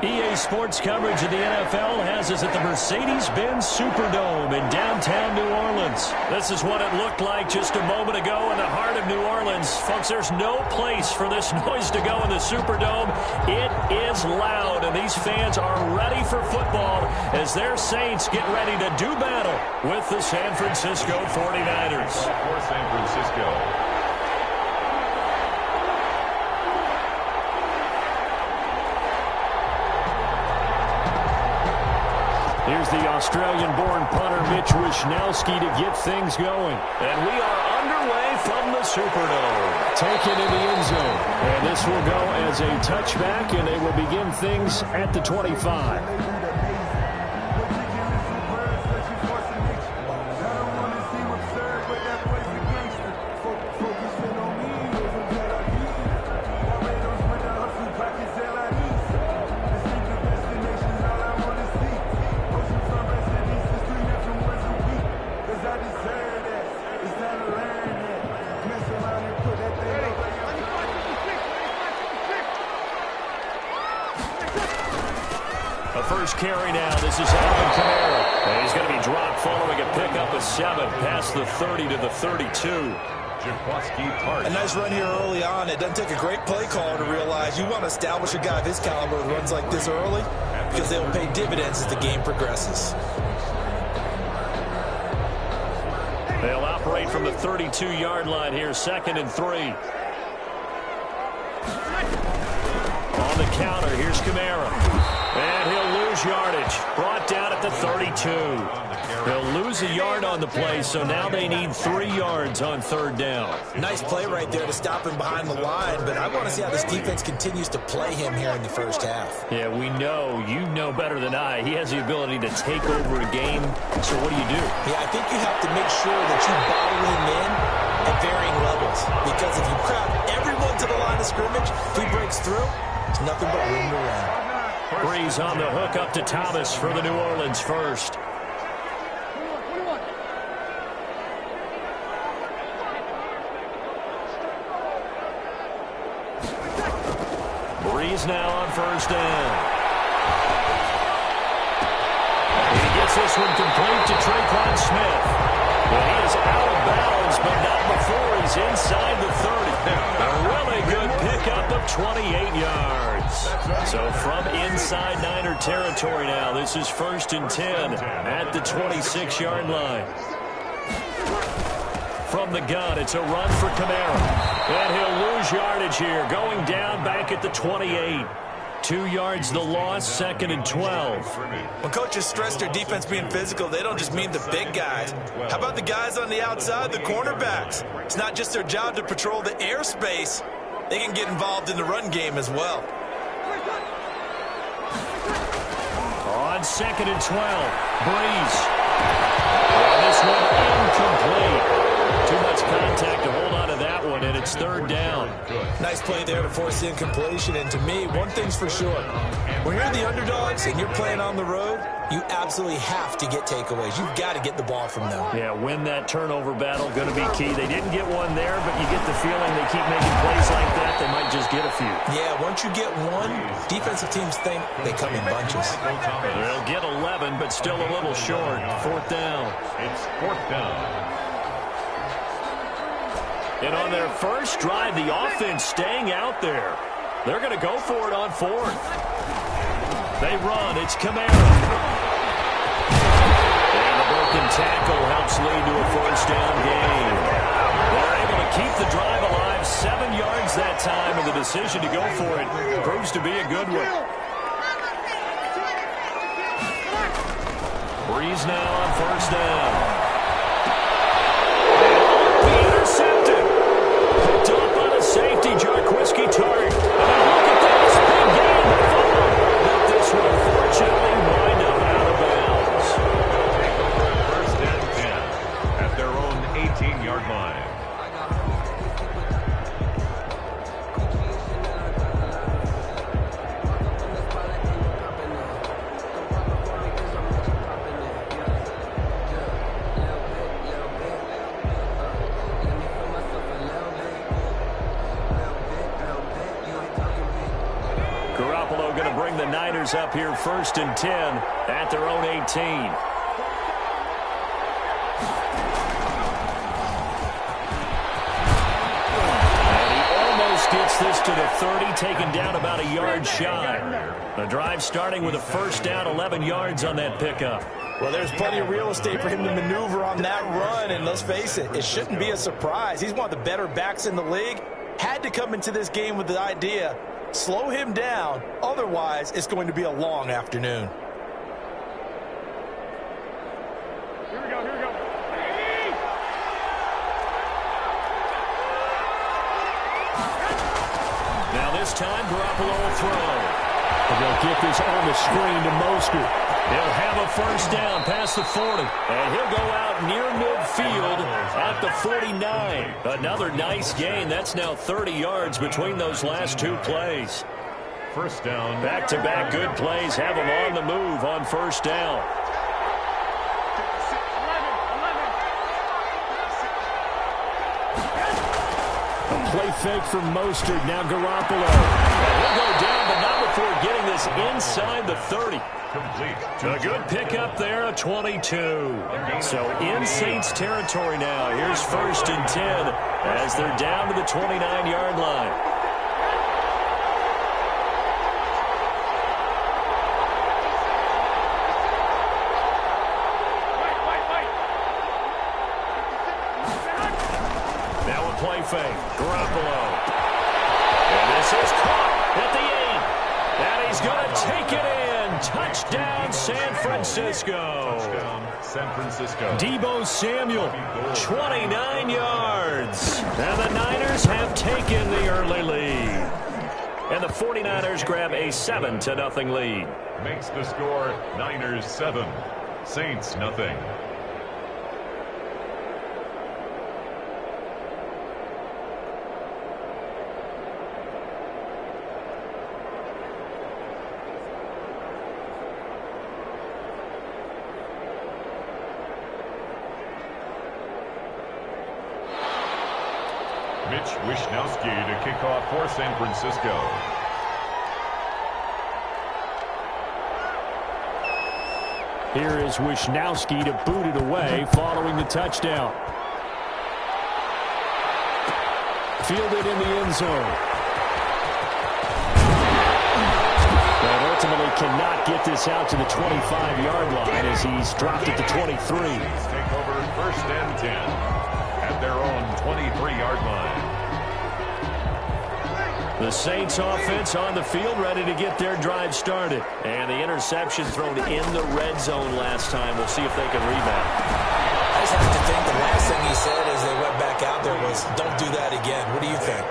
EA Sports coverage of the NFL has us at the Mercedes-Benz Superdome in downtown New Orleans. This is what it looked like just a moment ago in the heart of New Orleans. Folks, there's no place for this noise to go in the Superdome. It is loud, and these fans are ready for football as their Saints get ready to do battle with the San Francisco 49ers. For San Francisco. Here's the Australian-born punter Mitch Wishnowsky to get things going. And we are underway from the Superdome. Taken in the end zone. And this will go as a touchback, and they will begin things at the 25. First carry now. This is Alvin Kamara. And he's going to be dropped following a pickup of 7 past the 30 to the 32. A nice run here early on. It doesn't take a great play caller to realize you want to establish a guy of his caliber who runs like this early because they will pay dividends as the game progresses. They'll operate from the 32-yard line here, 2nd and 3. On the counter, here's Kamara. And he'll lose yardage. Brought down at the 32. They'll lose a yard on the play, so now they need 3 yards on 3rd down. Nice play right there to stop him behind the line, but I want to see how this defense continues to play him here in the first half. Yeah, we know. You know better than I. He has the ability to take over a game, so what do you do? Yeah, I think you have to make sure that you bottle him in at varying levels, because if you crowd everyone to the line of scrimmage, if he breaks through, there's nothing but room to run. Breeze on the hook up to Thomas for the New Orleans first. Breeze now on 1st down. He gets this one complete to Traquan Smith. But he is out of bounds, but not before he's inside the 30. A really good pickup of 28 yards. So from inside Niner territory now, this is 1st and 10 at the 26-yard line. From the gun, it's a run for Kamara. And he'll lose yardage here, going down back at the 28. 2 yards the loss, 2nd and 12. When coaches stress their defense being physical, they don't just mean the big guys. How about the guys on the outside, the cornerbacks? It's not just their job to patrol the airspace. They can get involved in the run game as well. On 2nd and 12, Breeze. And this one incomplete. Too much contact to hold on to that one, and it's 3rd down. Nice play there to force the incompletion, and to me, one thing's for sure. When you're the underdogs and you're playing on the road, you absolutely have to get takeaways. You've got to get the ball from them. Yeah, win that turnover battle, going to be key. They didn't get one there, but you get the feeling they keep making plays like that, they might just get a few. Yeah, once you get one, defensive teams think they come in bunches. They'll get 11, but still a little short. 4th down. It's 4th down. And on their first drive, the offense staying out there. They're going to go for it on 4th. They run. It's Kamara. And the broken tackle helps lead to a 1st down gain. They're able to keep the drive alive. 7 yards that time, and the decision to go for it proves to be a good one. Breeze now on 1st down. Picked up on a safety, Jarquiski Tart. And look at this, big game to follow. But this one, fortunately, wind up out of bounds. 1st and 10 at their own 18-yard line. So going to bring the Niners up here 1st and 10 at their own 18. Gets this to the 30, taken down about a yard shy. The drive starting with a 1st down, 11 yards on that pickup. Well, there's plenty of real estate for him to maneuver on that run, and let's face it, it shouldn't be a surprise. He's one of the better backs in the league. Had to come into this game with the idea, slow him down, otherwise it's going to be a long afternoon. Here we go, here we go. Now this time, Garoppolo will throw. They'll get this on the screen to Mostert. He'll have a 1st down past the 40. And he'll go out near midfield at the 49. Another nice gain. That's now 30 yards between those last 2 plays. 1st down. Back-to-back good plays have him on the move on 1st down. Play fake from Mostert. Now Garoppolo. And he'll go down, but not before getting this inside the 30. Complete. A good pickup there, a 22. So in Saints territory now. Here's 1st and 10 as they're down to the 29-yard line. Now a play fake. Garoppolo. And this is caught at the 8. And he's going to take it in. Touchdown, San Francisco. Touchdown, San Francisco. Deebo Samuel, 29 yards. And the Niners have taken the early lead. And the 49ers grab a 7-0 lead. Makes the score Niners 7, Saints nothing. Mitch Wishnowsky to kick off for San Francisco. Here is Wishnowsky to boot it away following the touchdown. Fielded in the end zone. But ultimately cannot get this out to the 25-yard line as he's dropped it to 23. Take over 1st and 10 at their own 23-yard line. The Saints offense on the field ready to get their drive started. And the interception thrown in the red zone last time. We'll see if they can rebound. I just have to think the last thing he said as they went back out there was, don't do that again. What do you think?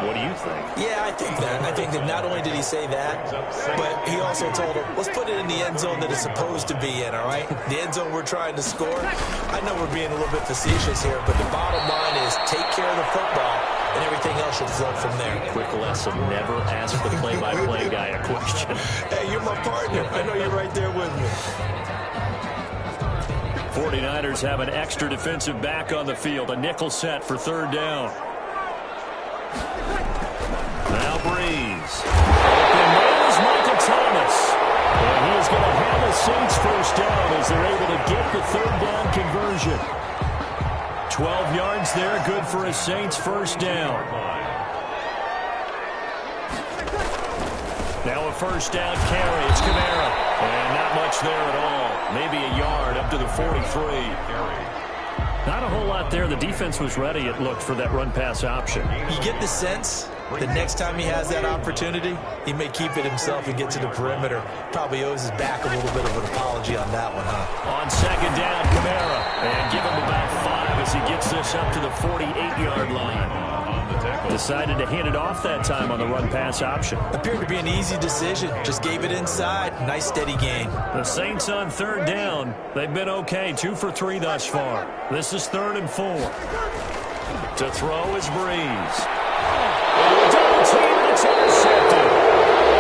What do you think? Yeah, I think that. I think that not only did he say that, but he also told him, let's put it in the end zone that it's supposed to be in, all right? The end zone we're trying to score. I know we're being a little bit facetious here, but the bottom line is take care of the football, and everything else should flow from there. Quick lesson, never ask the play-by-play guy a question. Hey, you're my partner. I know you're right there with me. 49ers have an extra defensive back on the field. A nickel set for 3rd down. Now Breeze. And there is Michael Thomas. And he is going to have the Saints 1st down as they're able to get the 3rd down conversion. 12 yards there, good for a Saints 1st down. Now a 1st down carry. It's Kamara. And not much there at all. Maybe a yard up to the 43. Not a whole lot there. The defense was ready, it looked, for that run-pass option. You get the sense the next time he has that opportunity, he may keep it himself and get to the perimeter. Probably owes his back a little bit of an apology on that one, huh? On 2nd down, Kamara. And give him about 5 as he gets this up to the 48-yard line. Decided to hand it off that time on the run-pass option. Appeared to be an easy decision. Just gave it inside. Nice, steady gain. The Saints on 3rd down. They've been okay. 2 for 3 thus far. This is 3rd and 4. To throw is Breeze. Double team, it's intercepted.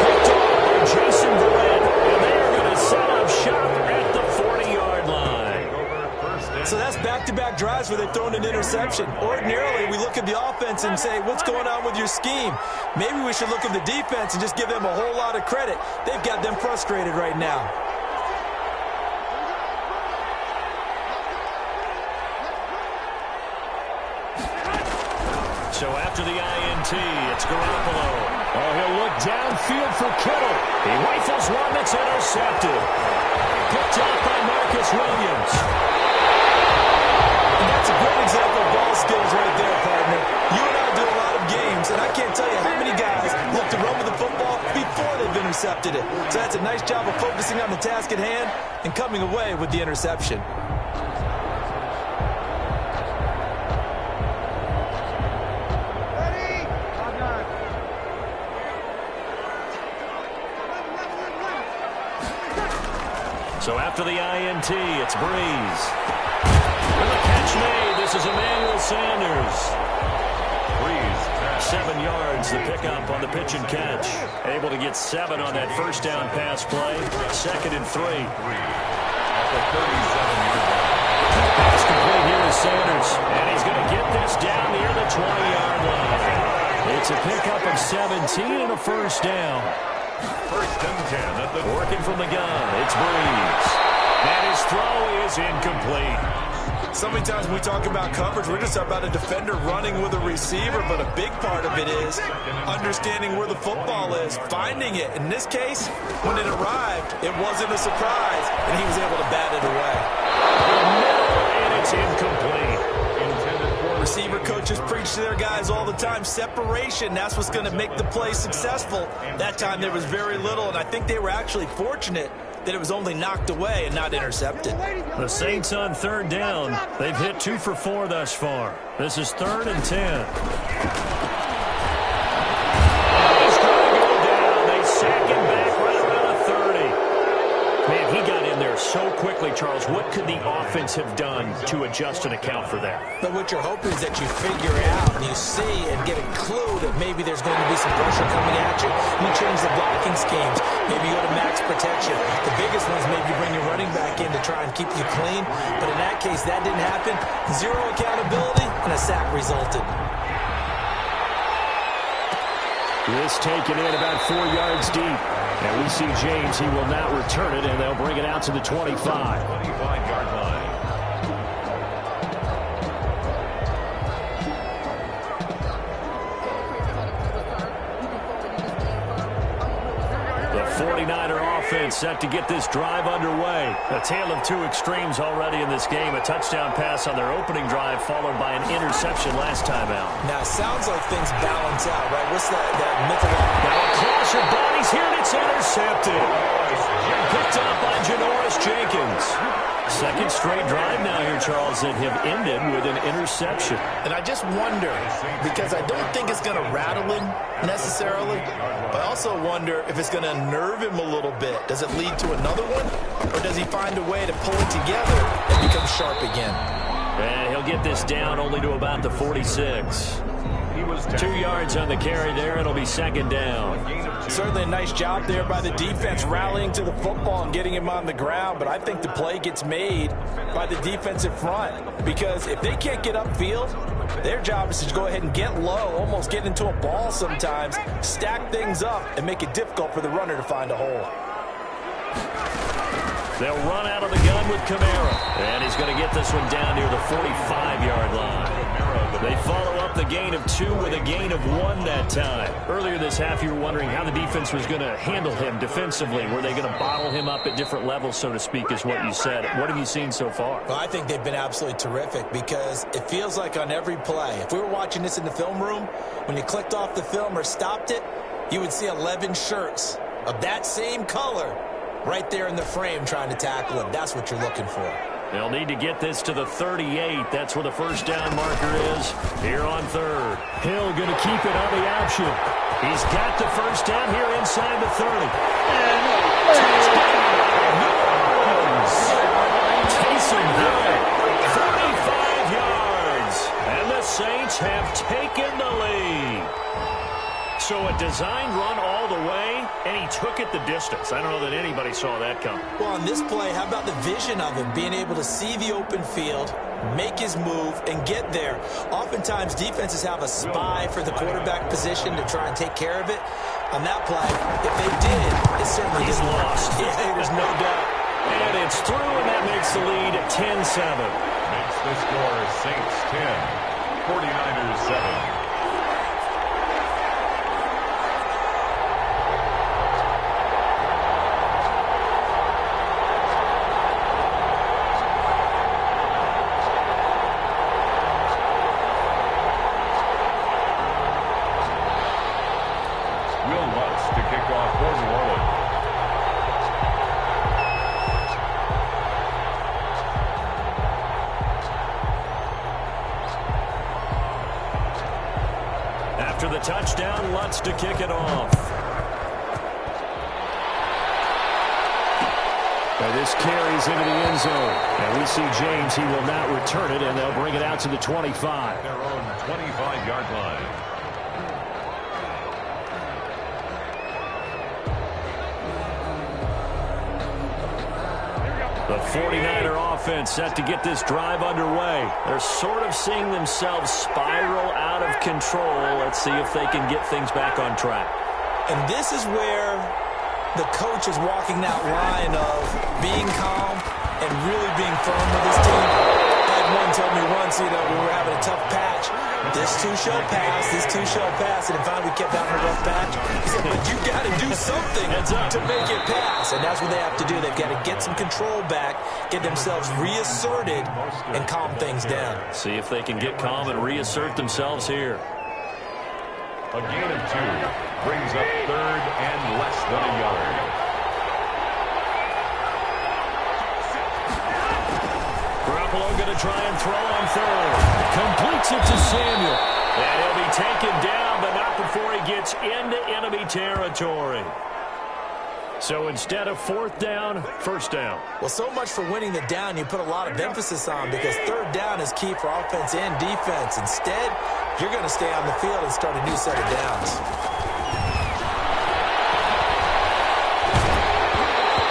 Picked off by Jason Verrett. And they are going to set up shop at the 40-yard line. So that's back-to-back back-to-back drives where they've thrown an interception. Ordinarily, we look at the offense and say, what's going on with your scheme? Maybe we should look at the defense and just give them a whole lot of credit. They've got them frustrated right now. So after the INT, it's Garoppolo. Oh, he'll look downfield for Kittle. He rifles one that's intercepted. Picked off by Marcus Williams. And that's a great example of ball skills right there, partner. You and I do a lot of games, and I can't tell you how many guys look to run with the football before they've intercepted it. So that's a nice job of focusing on the task at hand and coming away with the interception. So after the INT, it's Breeze. And the catch made. This is Emmanuel Sanders. Breeze. 7 yards, the pickup on the pitch and catch. Able to get 7 on that first down pass play. 2nd and 3. At the 37-yard line. Pass complete here to Sanders. And he's going to get this down near the 20-yard line. It's a pickup of 17 and a first down. 1st and 10 at the... Working from the gun, it's Breeze. And his throw is incomplete. So many times when we talk about coverage, we're just about a defender running with a receiver, but a big part of it is understanding where the football is, finding it. In this case, when it arrived, it wasn't a surprise, and he was able to bat it away. And it's incomplete. Receiver coaches preach to their guys all the time, separation, that's what's going to make the play successful. That time there was very little, and I think they were actually fortunate that it was only knocked away and not intercepted. The Saints on 3rd down. They've hit 2 for 4 thus far. This is 3rd and 10. He's going to go down. They sack him back right around the 30. Man, he got in there so quickly, Charles. What could the offense have done to adjust and account for that? But what you're hoping is that you figure out and you see and get a clue that maybe there's going to be some pressure coming at you. You change the blocking schemes. Maybe you go to max protection. The biggest one is maybe bring your running back in to try and keep you clean. But in that case, that didn't happen. 0 accountability, and a sack resulted. This taken in about 4 yards deep. And we see James, he will not return it, and they'll bring it out to the 25. 25-yard line. The 49er offense set to get this drive underway. A tale of 2 extremes already in this game. A touchdown pass on their opening drive, followed by an interception last time out. Now, it sounds like things balance out, right? What's that mythological? Now across your bodies here, and it's intercepted. Picked up by Janoris Jenkins. 2nd straight drive now here, Charles, that have ended with an interception. And I just wonder, because I don't think it's going to rattle him necessarily, but I also wonder if it's going to unnerve him a little bit. Does it lead to another one, or does he find a way to pull it together and become sharp again? And he'll get this down only to about the 46. He was 2 yards on the carry there. It'll be 2nd down. Certainly a nice job there by the defense rallying to the football and getting him on the ground, but I think the play gets made by the defensive front, because if they can't get upfield, their job is to go ahead and get low, almost get into a ball sometimes, stack things up, and make it difficult for the runner to find a hole. They'll run out of the gun with Kamara, and he's going to get this one down near the 45-yard line. They follow up the gain of 2 with a gain of 1 that time. Earlier this half, you were wondering how the defense was going to handle him defensively. Were they going to bottle him up at different levels, so to speak, is what you said. What have you seen so far? Well, I think they've been absolutely terrific, because it feels like on every play, if we were watching this in the film room, when you clicked off the film or stopped it, you would see 11 shirts of that same color right there in the frame trying to tackle him. That's what you're looking for. They'll need to get this to the 38. That's where the first down marker is here on 3rd. Hill going to keep it on the option. He's got the first down here inside the 30. Taysom Hill, 45 yards. And the Saints have taken the lead. So a designed run all the way, and he took it the distance. I don't know that anybody saw that coming. Well, on this play, how about the vision of him, being able to see the open field, make his move, and get there. Oftentimes, defenses have a spy for the quarterback position to try and take care of it. On that play, if they did, it certainly He's didn't work. lost. Yeah, there's no doubt. And it's through, and that makes the lead 10-7. Makes the score Saints 10, 49ers 7. After the touchdown, Lutz to kick it off. And this carries into the end zone. And we see James, he will not return it, and they'll bring it out to the 25. Their own 25-yard line. The 49er offense set to get this drive underway. They're sort of seeing themselves spiral out of control. Let's see if they can get things back on track. And this is where the coach is walking that line of being calm and really being firm with his team. I had one tell me once, we were having a tough patch. This too shall pass, this too shall pass. And finally we kept having a rough patch. He said, but you got to do something to make it pass. And that's what they have to do. They've got to get some control back, get themselves reasserted, and calm things down. See if they can get calm and reassert themselves here. A gain of 2 brings up third and less than a yard. Garoppolo going to try and throw on third. Completes it to Samuel. And he'll be taken down, but not before he gets into enemy territory. So instead of fourth down, first down. Well, so much for winning the down you put a lot of emphasis on, because third down is key for offense and defense. Instead, you're going to stay on the field and start a new set of downs.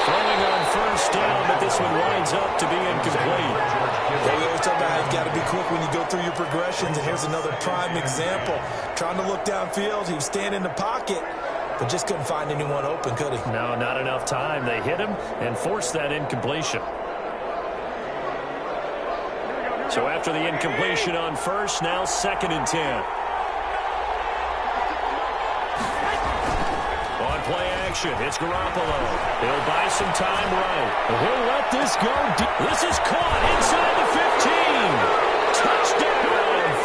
Throwing on first down, but this one winds up to be incomplete. Yeah, we always talk about how you've got to be quick when you go through your progressions, and here's another prime example. Trying to look downfield, he was standing in the pocket, but just couldn't find anyone open, could he? No, not enough time. They hit him and forced that incompletion. So after the incompletion on first, now 2nd and 10. On play action, it's Garoppolo. He'll buy some time right. He'll let this go. This is caught inside the 15. Touchdown,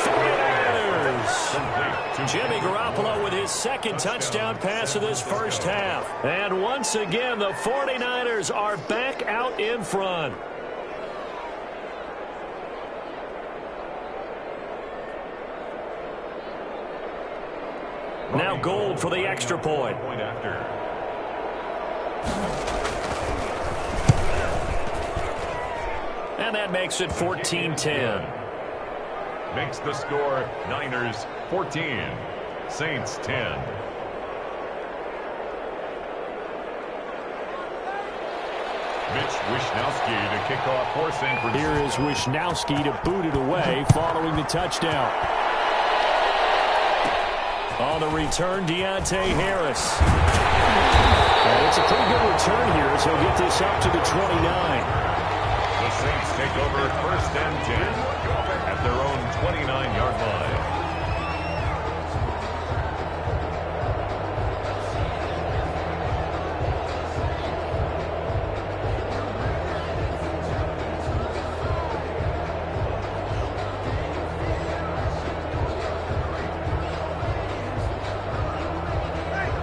49ers. Jimmy Garoppolo with his 2nd touchdown pass of this first half. And once again, the 49ers are back out in front. Now Gold for the extra point. And that makes it 14-10. Makes the score Niners 14, Saints 10. Mitch Wishnowsky to kick off for San Francisco. Here is Wishnowsky to boot it away following the touchdown. On the return, Deontay Harris. And it's a pretty good return here as he'll get this up to the 29. The Saints take over 1st and 10 at their own 29-yard line.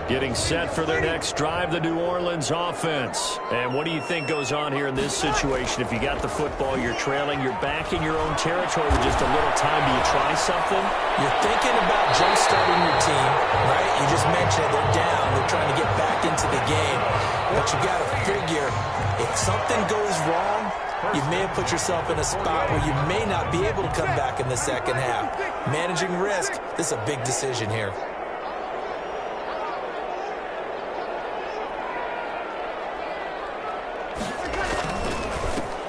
Getting set for their next drive, the New Orleans offense. And what do you think goes on here in this situation? If you got the football, you're trailing, you're back in your own territory with just a little time. Do you try something? You're thinking about jump-starting your team, right? You just mentioned it. They're down. They're trying to get back into the game. But you got to figure, if something goes wrong, you may have put yourself in a spot where you may not be able to come back in the second half. Managing risk, this is a big decision here.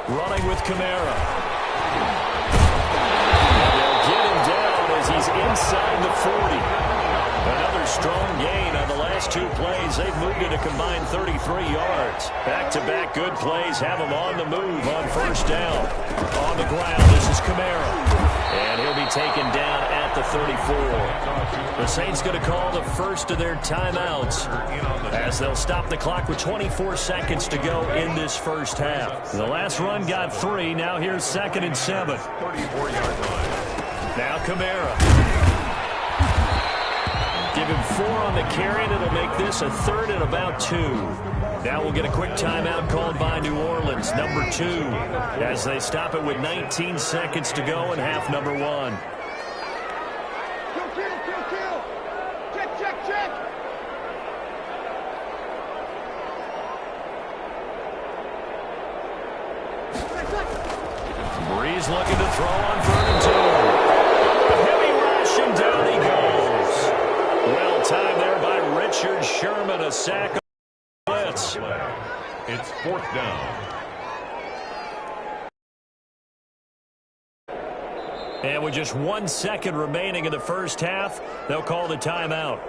Running with Kamara. And they'll get him down as he's inside the 40. Another strong gain on the last two plays. They've moved it a combined 33 yards. Back-to-back good plays have them on the move on first down. On the ground, this is Kamara. And he'll be taken down at the 34. The Saints going to call the first of their timeouts as they'll stop the clock with 24 seconds to go in this first half. The last run got 3. Now here's 2nd and 7. 34-yard line. Now Kamara. Give him 4 on the carry, and it'll make this a 3rd and about 2. Now we'll get a quick timeout called by New Orleans, number 2, as they stop it with 19 seconds to go in half number 1. Kill. Check. Breeze looking to throw on 3rd and 2. Heavy rush, and down he goes. Well timed there by Richard Sherman, a sack of blitz. It's 4th down. And with just 1 second remaining in the first half, they'll call the timeout.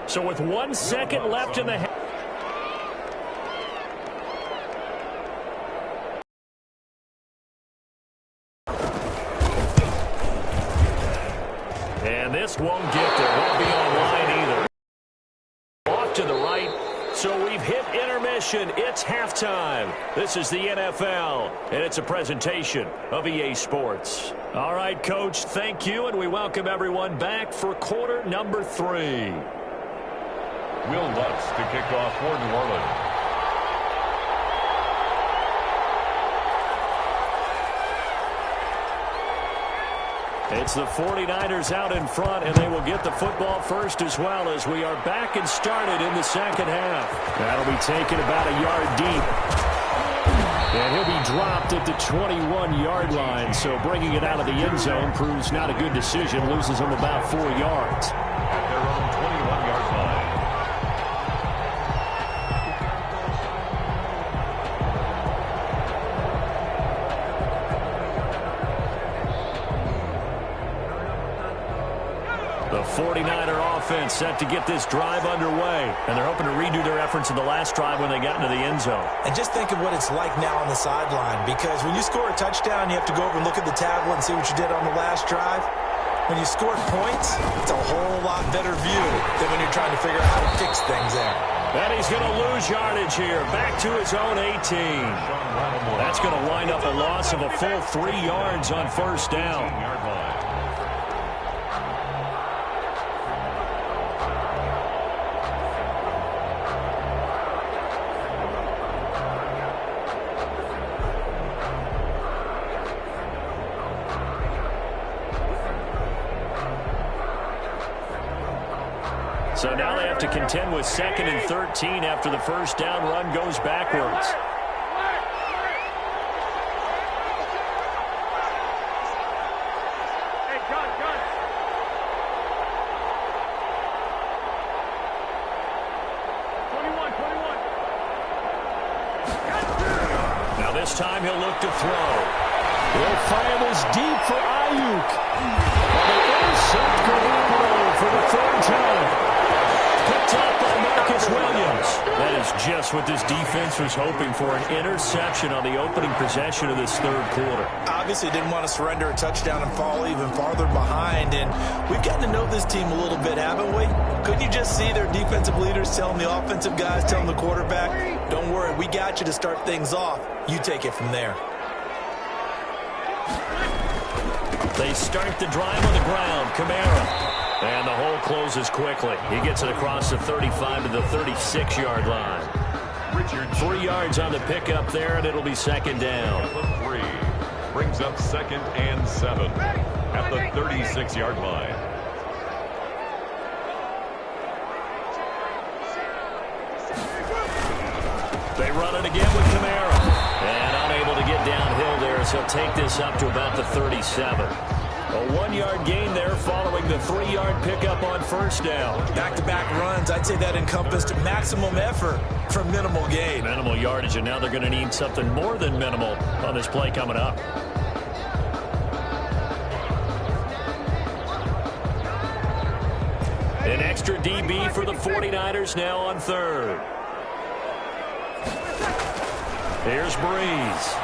So with 1 second left in the half. And this won't get there. Won't be online either. Off to the right. So we've hit intermission. It's halftime. This is the NFL, and it's a presentation of EA Sports. All right, Coach, thank you, and we welcome everyone back for quarter number 3. Will Lutz to kick off for New Orleans. It's the 49ers out in front, and they will get the football first as well as we are back and started in the second half. That'll be taken about a yard deep. And he'll be dropped at the 21-yard line, so bringing it out of the end zone proves not a good decision. Loses him about 4 yards. At their own 21-yard line. The 49er offense set to get this drive underway. And they're hoping to redo their efforts in the last drive when they got into the end zone. And just think of what it's like now on the sideline, because when you score a touchdown, you have to go over and look at the tablet and see what you did on the last drive. When you scored points, it's a whole lot better view than when you're trying to figure out how to fix things there. And he's going to lose yardage here, back to his own 18. That's going to wind up a loss of a full 3 yards on first down. So now they have to contend with 2nd and 13 after the first down run goes backwards. Hey, gun. 21. Now this time he'll look to throw. He'll fire this deep for Ayuk. And they intercept Garoppolo for the 3rd time. Picked up by Marcus Williams. That is just what this defense was hoping for, an interception on the opening possession of this 3rd quarter. Obviously didn't want to surrender a touchdown and fall even farther behind, and we've gotten to know this team a little bit, haven't we? Couldn't you just see their defensive leaders telling the offensive guys, telling the quarterback, don't worry, we got you to start things off. You take it from there. They start the drive on the ground. Kamara. And the hole closes quickly. He gets it across the 35 to the 36-yard line. 3 yards on the pickup there, and it'll be 2nd down. 3 brings up 2nd and 7 at the 36-yard line. They run it again with Kamara. And unable to get downhill there as he'll take this up to about the 37. A 1-yard gain there following the 3-yard pickup on first down. Back-to-back runs, I'd say that encompassed maximum effort for minimal gain. Minimal yardage, and now they're going to need something more than minimal on this play coming up. An extra DB for the 49ers now on third. Here's Breeze.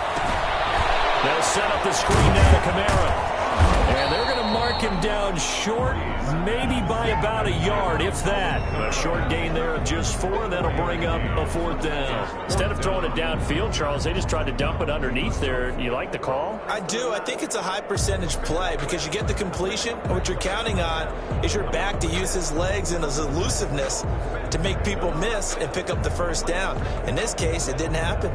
They'll set up the screen now to Kamara. And they're going to mark him down short, maybe by about a yard, if that. A short gain there of just 4. That'll bring up a 4th down. Instead of throwing it downfield, Charles, they just tried to dump it underneath there. Do you like the call? I do. I think it's a high percentage play because you get the completion. And what you're counting on is your back to use his legs and his elusiveness to make people miss and pick up the first down. In this case, it didn't happen.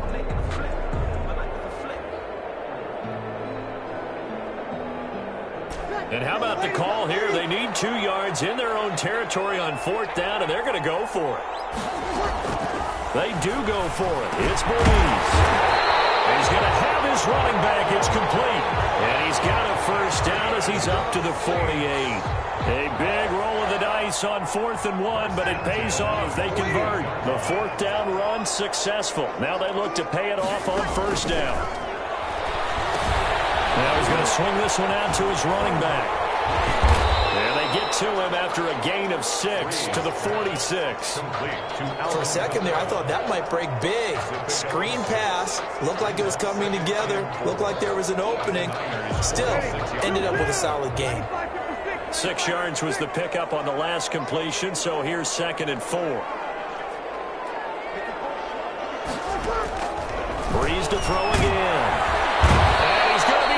And how about the call here? They need 2 yards in their own territory on 4th down, and they're going to go for it. They do go for it. It's Breeze. He's going to have his running back. It's complete. And he's got a first down as he's up to the 48. A big roll of the dice on 4th and 1, but it pays off. They convert. The 4th down run successful. Now they look to pay it off on first down. Now he's going to swing this one out to his running back. And they get to him after a gain of 6 to the 46. For a second there, I thought that might break big. Screen pass. Looked like it was coming together. Looked like there was an opening. Still, ended up with a solid gain. 6 yards was the pickup on the last completion, so here's 2nd and 4. Breeze to throw again.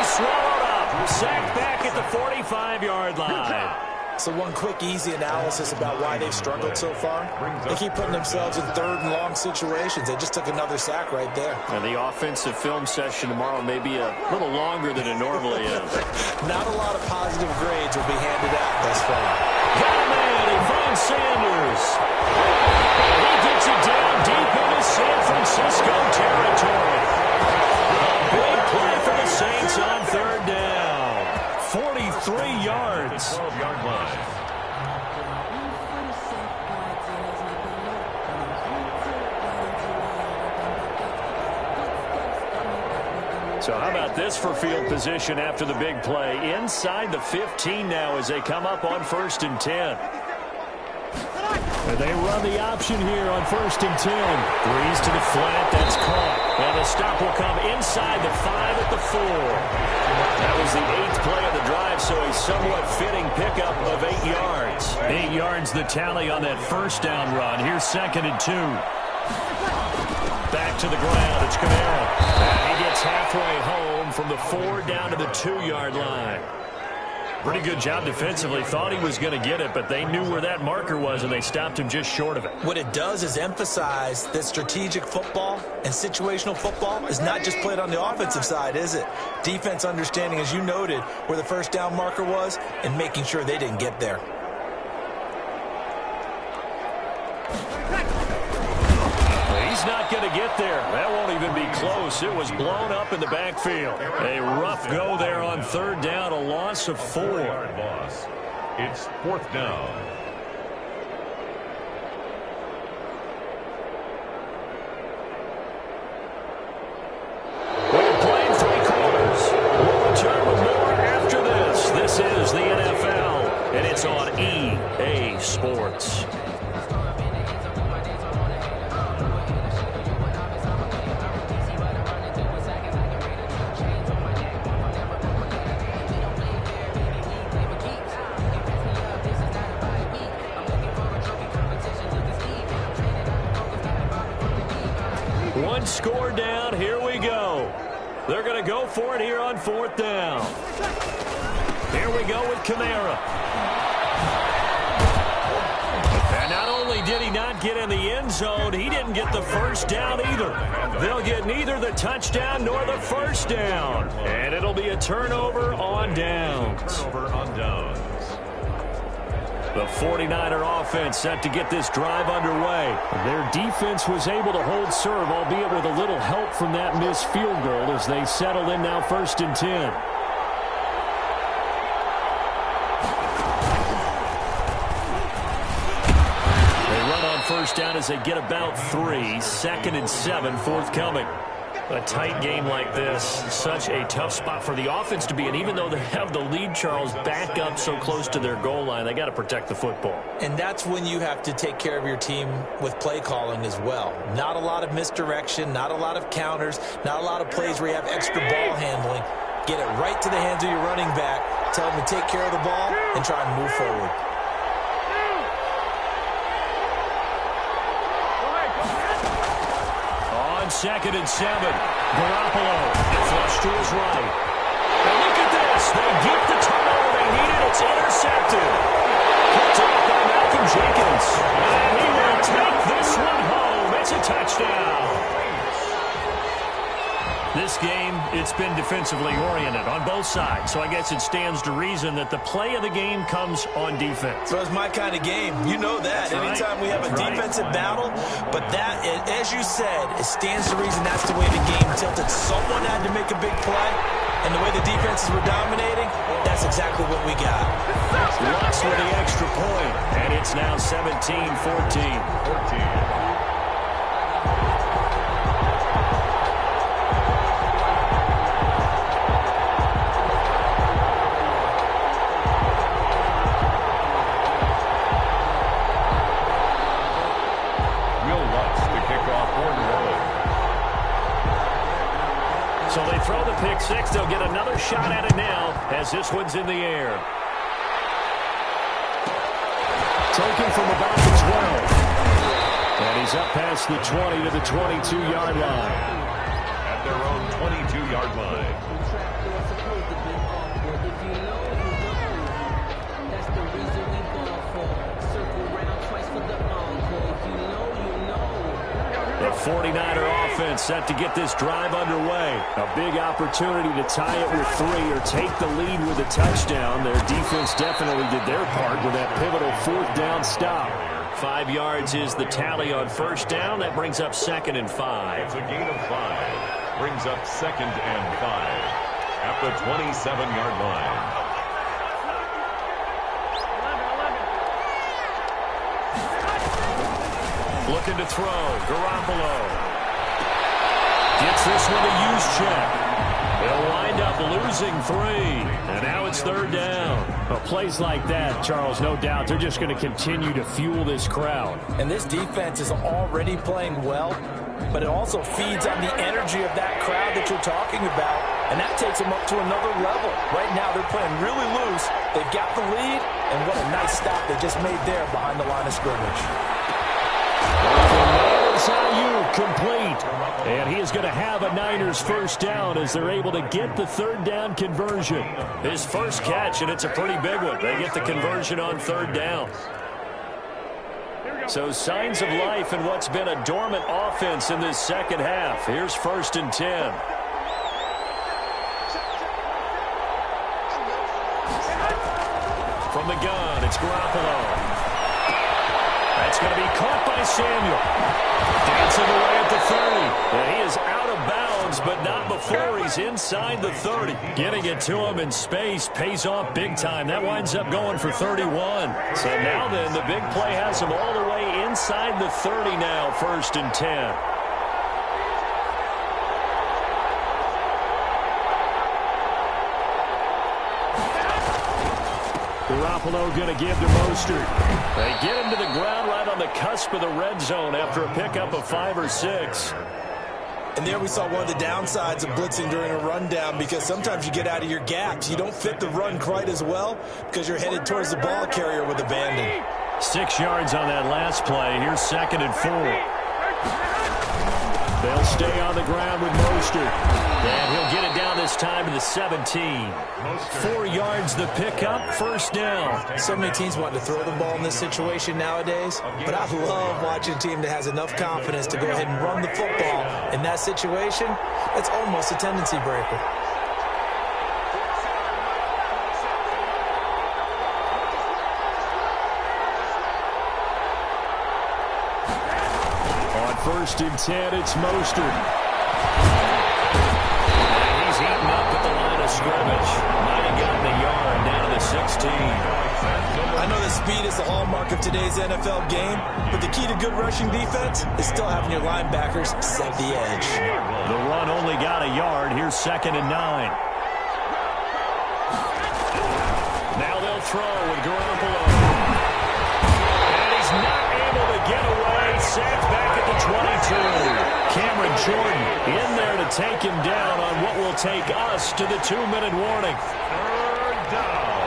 Swallowed up. Sacked back at the 45-yard line. So one quick, easy analysis about why they've struggled so far. They keep putting themselves in 3rd and long situations. They just took another sack right there. And the offensive film session tomorrow may be a little longer than it normally is. Not a lot of positive grades will be handed out thus far. Got a man in Von Sanders. And he gets it down deep into San Francisco territory. Big play for the Saints on 3rd down. 43 yards. 12-yard line. So how about this for field position after the big play? Inside the 15 now as they come up on 1st and 10. And they run the option here on 1st and 10. Breeze to the flat. That's caught. And the stop will come inside the 5 at the 4. That was the 8th play of the drive, so a somewhat fitting pickup of 8 yards. 8 yards the tally on that first down run. Here's 2nd and 2. Back to the ground. It's Kamara. And he gets halfway home from the 4 down to the 2-yard line. Pretty good job defensively. Thought he was going to get it, but they knew where that marker was, and they stopped him just short of it. What it does is emphasize that strategic football and situational football is not just played on the offensive side, is it? Defense understanding, as you noted, where the first down marker was and making sure they didn't get there. He's not going to get there. That won't even be close. It was blown up in the backfield. A rough go there on 3rd down, a loss of 4. 4-yard loss. It's 4th down. We're playing 3 quarters. We'll return with more after this. This is the NFL, and it's on EA Sports. One score down. Here we go. They're going to go for it here on 4th down. Here we go with Kamara. And not only did he not get in the end zone, he didn't get the first down either. They'll get neither the touchdown nor the first down. And it'll be a turnover on downs. Turnover on downs. The 49er offense set to get this drive underway. Their defense was able to hold serve, albeit with a little help from that missed field goal as they settle in now 1st and 10. first down as they get about 3. 2nd and 7, forthcoming. A tight game like this, such a tough spot for the offense to be in. Even though they have the lead, Charles, back up so close to their goal line, they got to protect the football. And that's when you have to take care of your team with play calling as well. Not a lot of misdirection, not a lot of counters, not a lot of plays where you have extra ball handling. Get it right to the hands of your running back, tell them to take care of the ball, and try and move forward. On 2nd and 7, Garoppolo flush to his right. And look at this. They get the turnover they needed. It's intercepted. Picked off by Malcolm Jenkins. And he will take this one home. It's a touchdown. This game, it's been defensively oriented on both sides, so I guess it stands to reason that the play of the game comes on defense. So it's my kind of game. You know that. That's Anytime right. we have a defensive battle, but that, as you said, it stands to reason that's the way the game tilted. Someone had to make a big play, and the way the defenses were dominating, that's exactly what we got. Lux with the extra point, and it's now 17-14. So they throw the pick six. They'll get another shot at it now as this one's in the air. Taken from about the 12. And he's up past the 20 to the 22-yard line. At their own 22-yard line. The 49er offense set to get this drive underway. A big opportunity to tie it with 3 or take the lead with a touchdown. Their defense definitely did their part with that pivotal 4th down stop. 5 yards is the tally on first down. That brings up 2nd and 5. It's a gain of 5. Brings up 2nd and 5 at the 27-yard line. Looking to throw. Garoppolo gets this one a use check. They'll wind up losing 3. And now it's 3rd down. Well, plays like that, Charles, no doubt, they're just going to continue to fuel this crowd. And this defense is already playing well, but it also feeds on the energy of that crowd that you're talking about, and that takes them up to another level. Right now, they're playing really loose. They've got the lead, and what a nice stop they just made there behind the line of scrimmage. Complete. And he is going to have a Niners first down as they're able to get the 3rd down conversion. His first catch, and it's a pretty big one. They get the conversion on 3rd down. So signs of life in what's been a dormant offense in this second half. Here's 1st and 10. From the gun, it's Garoppolo. That's going to be caught by Samuel. Dancing away at the 30. And he is out of bounds, but not before he's inside the 30. Getting it to him in space pays off big time. That winds up going for 31. So now then, the big play has him all the way inside the 30 now, 1st and 10. Garoppolo going to give to Mostert. They get him to the ground right on the cusp of the red zone after a pickup of 5 or 6. And there we saw one of the downsides of blitzing during a rundown, because sometimes you get out of your gaps. You don't fit the run quite as well because you're headed towards the ball carrier with abandon. 6 yards on that last play. Here's 2nd and 4. They'll stay on the ground with Mostert. And he'll get it down this time to the 17. 4 yards the pickup, first down. So many teams want to throw the ball in this situation nowadays, but I love watching a team that has enough confidence to go ahead and run the football. In that situation, it's almost a tendency breaker. On 1st and 10, it's Mostert. He's eaten up at the line of scrimmage. Might have gotten a yard down to the 16. I know that speed is the hallmark of today's NFL game, but the key to good rushing defense is still having your linebackers set the edge. The run only got a yard. Here's 2nd and 9. Now they'll throw with Garoppolo. And he's not able to get away. Sacked back at the 22. Cameron Jordan in there to take him down on what will take us to the 2-minute warning. Third down.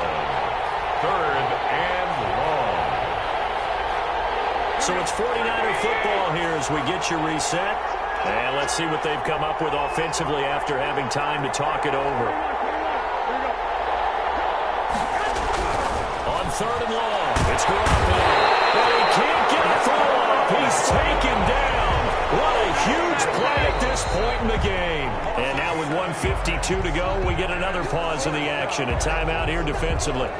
3rd and long. So it's 49er football here as we get you reset. And let's see what they've come up with offensively after having time to talk it over. On 3rd and long, it's Garoppolo. And he can't get a throw off. He's taken down. What a huge play at this point in the game. And now with 1:52 to go, we get another pause in the action. A timeout here defensively.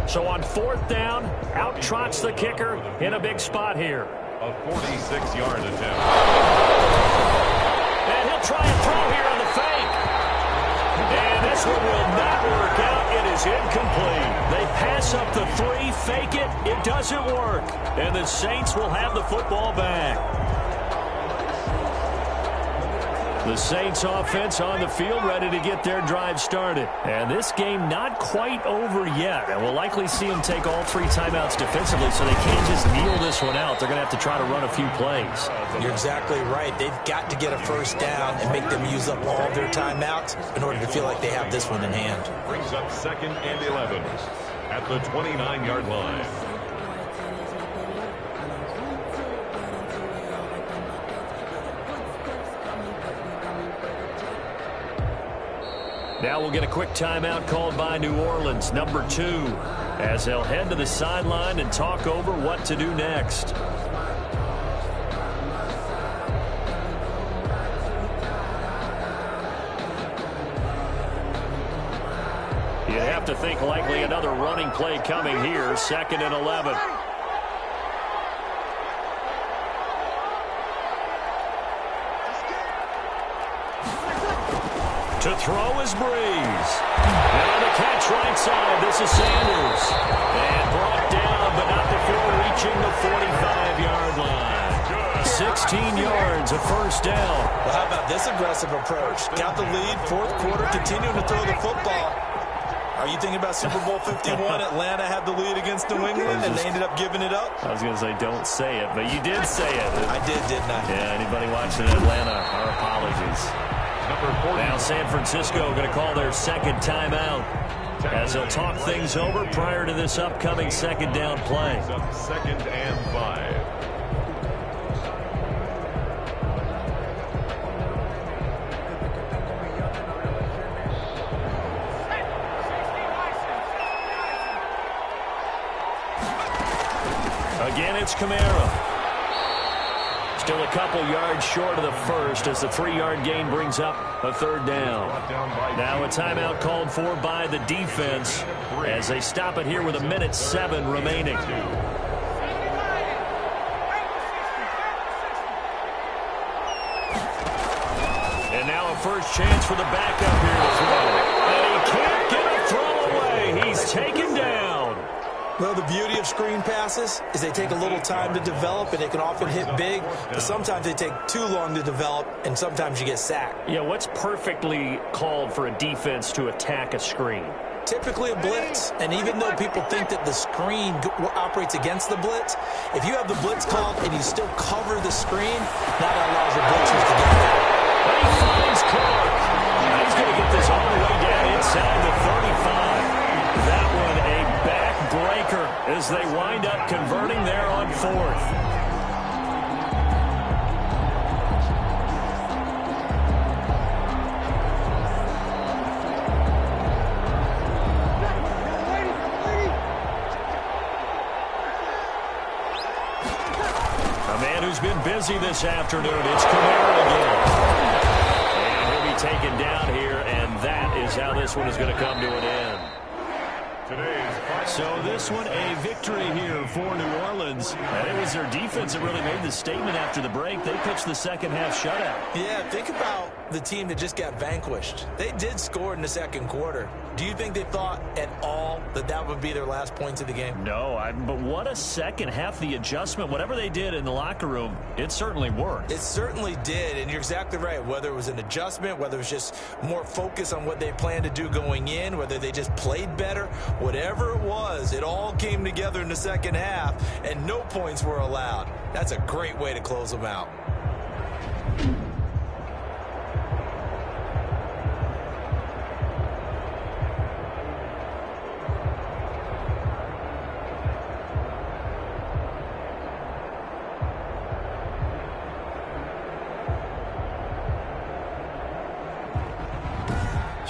So on 4th down, out trots the kicker in a big spot here. A 46-yard attempt. And he'll try and throw here on the fake. And this one will not work out. It is incomplete. They pass up the 3, fake it. It doesn't work. And the Saints will have the football back. The Saints offense on the field ready to get their drive started. And this game not quite over yet. And we'll likely see them take all 3 timeouts defensively, so they can't just kneel this one out. They're going to have to try to run a few plays. You're exactly right. They've got to get a first down and make them use up all their timeouts in order to feel like they have this one in hand. Brings up 2nd and 11 at the 29-yard line. Now we'll get a quick timeout called by New Orleans, number 2, as they'll head to the sideline and talk over what to do next. You have to think likely another running play coming here, 2nd and 11. To throw is Breeze. And on the catch right side, this is Sanders. And brought down, but not before reaching the 45-yard line. 16 yards, a first down. Well, how about this aggressive approach? Got the lead, 4th quarter, continuing to throw the football. Are you thinking about Super Bowl 51? Atlanta had the lead against New England, and they ended up giving it up? I was going to say, don't say it, but you did say it. I did, didn't I? Yeah, anybody watching Atlanta, our apologies. Now San Francisco going to call their 2nd timeout as they'll talk things over prior to this upcoming 2nd down play. 2nd and 5. Again, it's Kamara. Still a couple yards short of the first as the 3-yard gain brings up a 3rd down. Now a timeout called for by the defense as they stop it here with 1:07 remaining. And now a first chance for the backup here to throw. And he can't get a throw away. He's taken down. Well, the beauty of screen passes is they take a little time to develop, and they can often hit big, but sometimes they take too long to develop, and sometimes you get sacked. Yeah, what's perfectly called for a defense to attack a screen? Typically a blitz, and even though people think that the screen operates against the blitz, if you have the blitz called and you still cover the screen, that allows your blitzers to get there. And he finds Clark. He's going to get this all the way down inside the 35. That one a backbreaker as they wind up converting there on 4th. A man who's been busy this afternoon. It's Kamara again. And he'll be taken down here, and that is how this one is going to come to an end. So this one, a victory here for New Orleans. And it was their defense that really made the statement after the break. They pitched the second half shutout. Yeah, think about the team that just got vanquished. They did score in the second quarter. Do you think they thought at all that that would be their last points of the game? No, but what a second half. The adjustment, whatever they did in the locker room, it certainly worked. It certainly did, and you're exactly right. Whether it was an adjustment, whether it was just more focus on what they planned to do going in, whether they just played better, whatever it was, it all came together in the second half, and no points were allowed. That's a great way to close them out.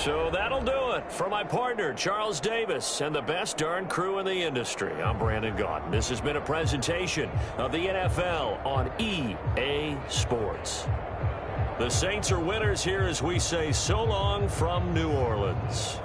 So that'll do it for my partner, Charles Davis, and the best darn crew in the industry. I'm Brandon Gaudin. This has been a presentation of the NFL on EA Sports. The Saints are winners here as we say so long from New Orleans.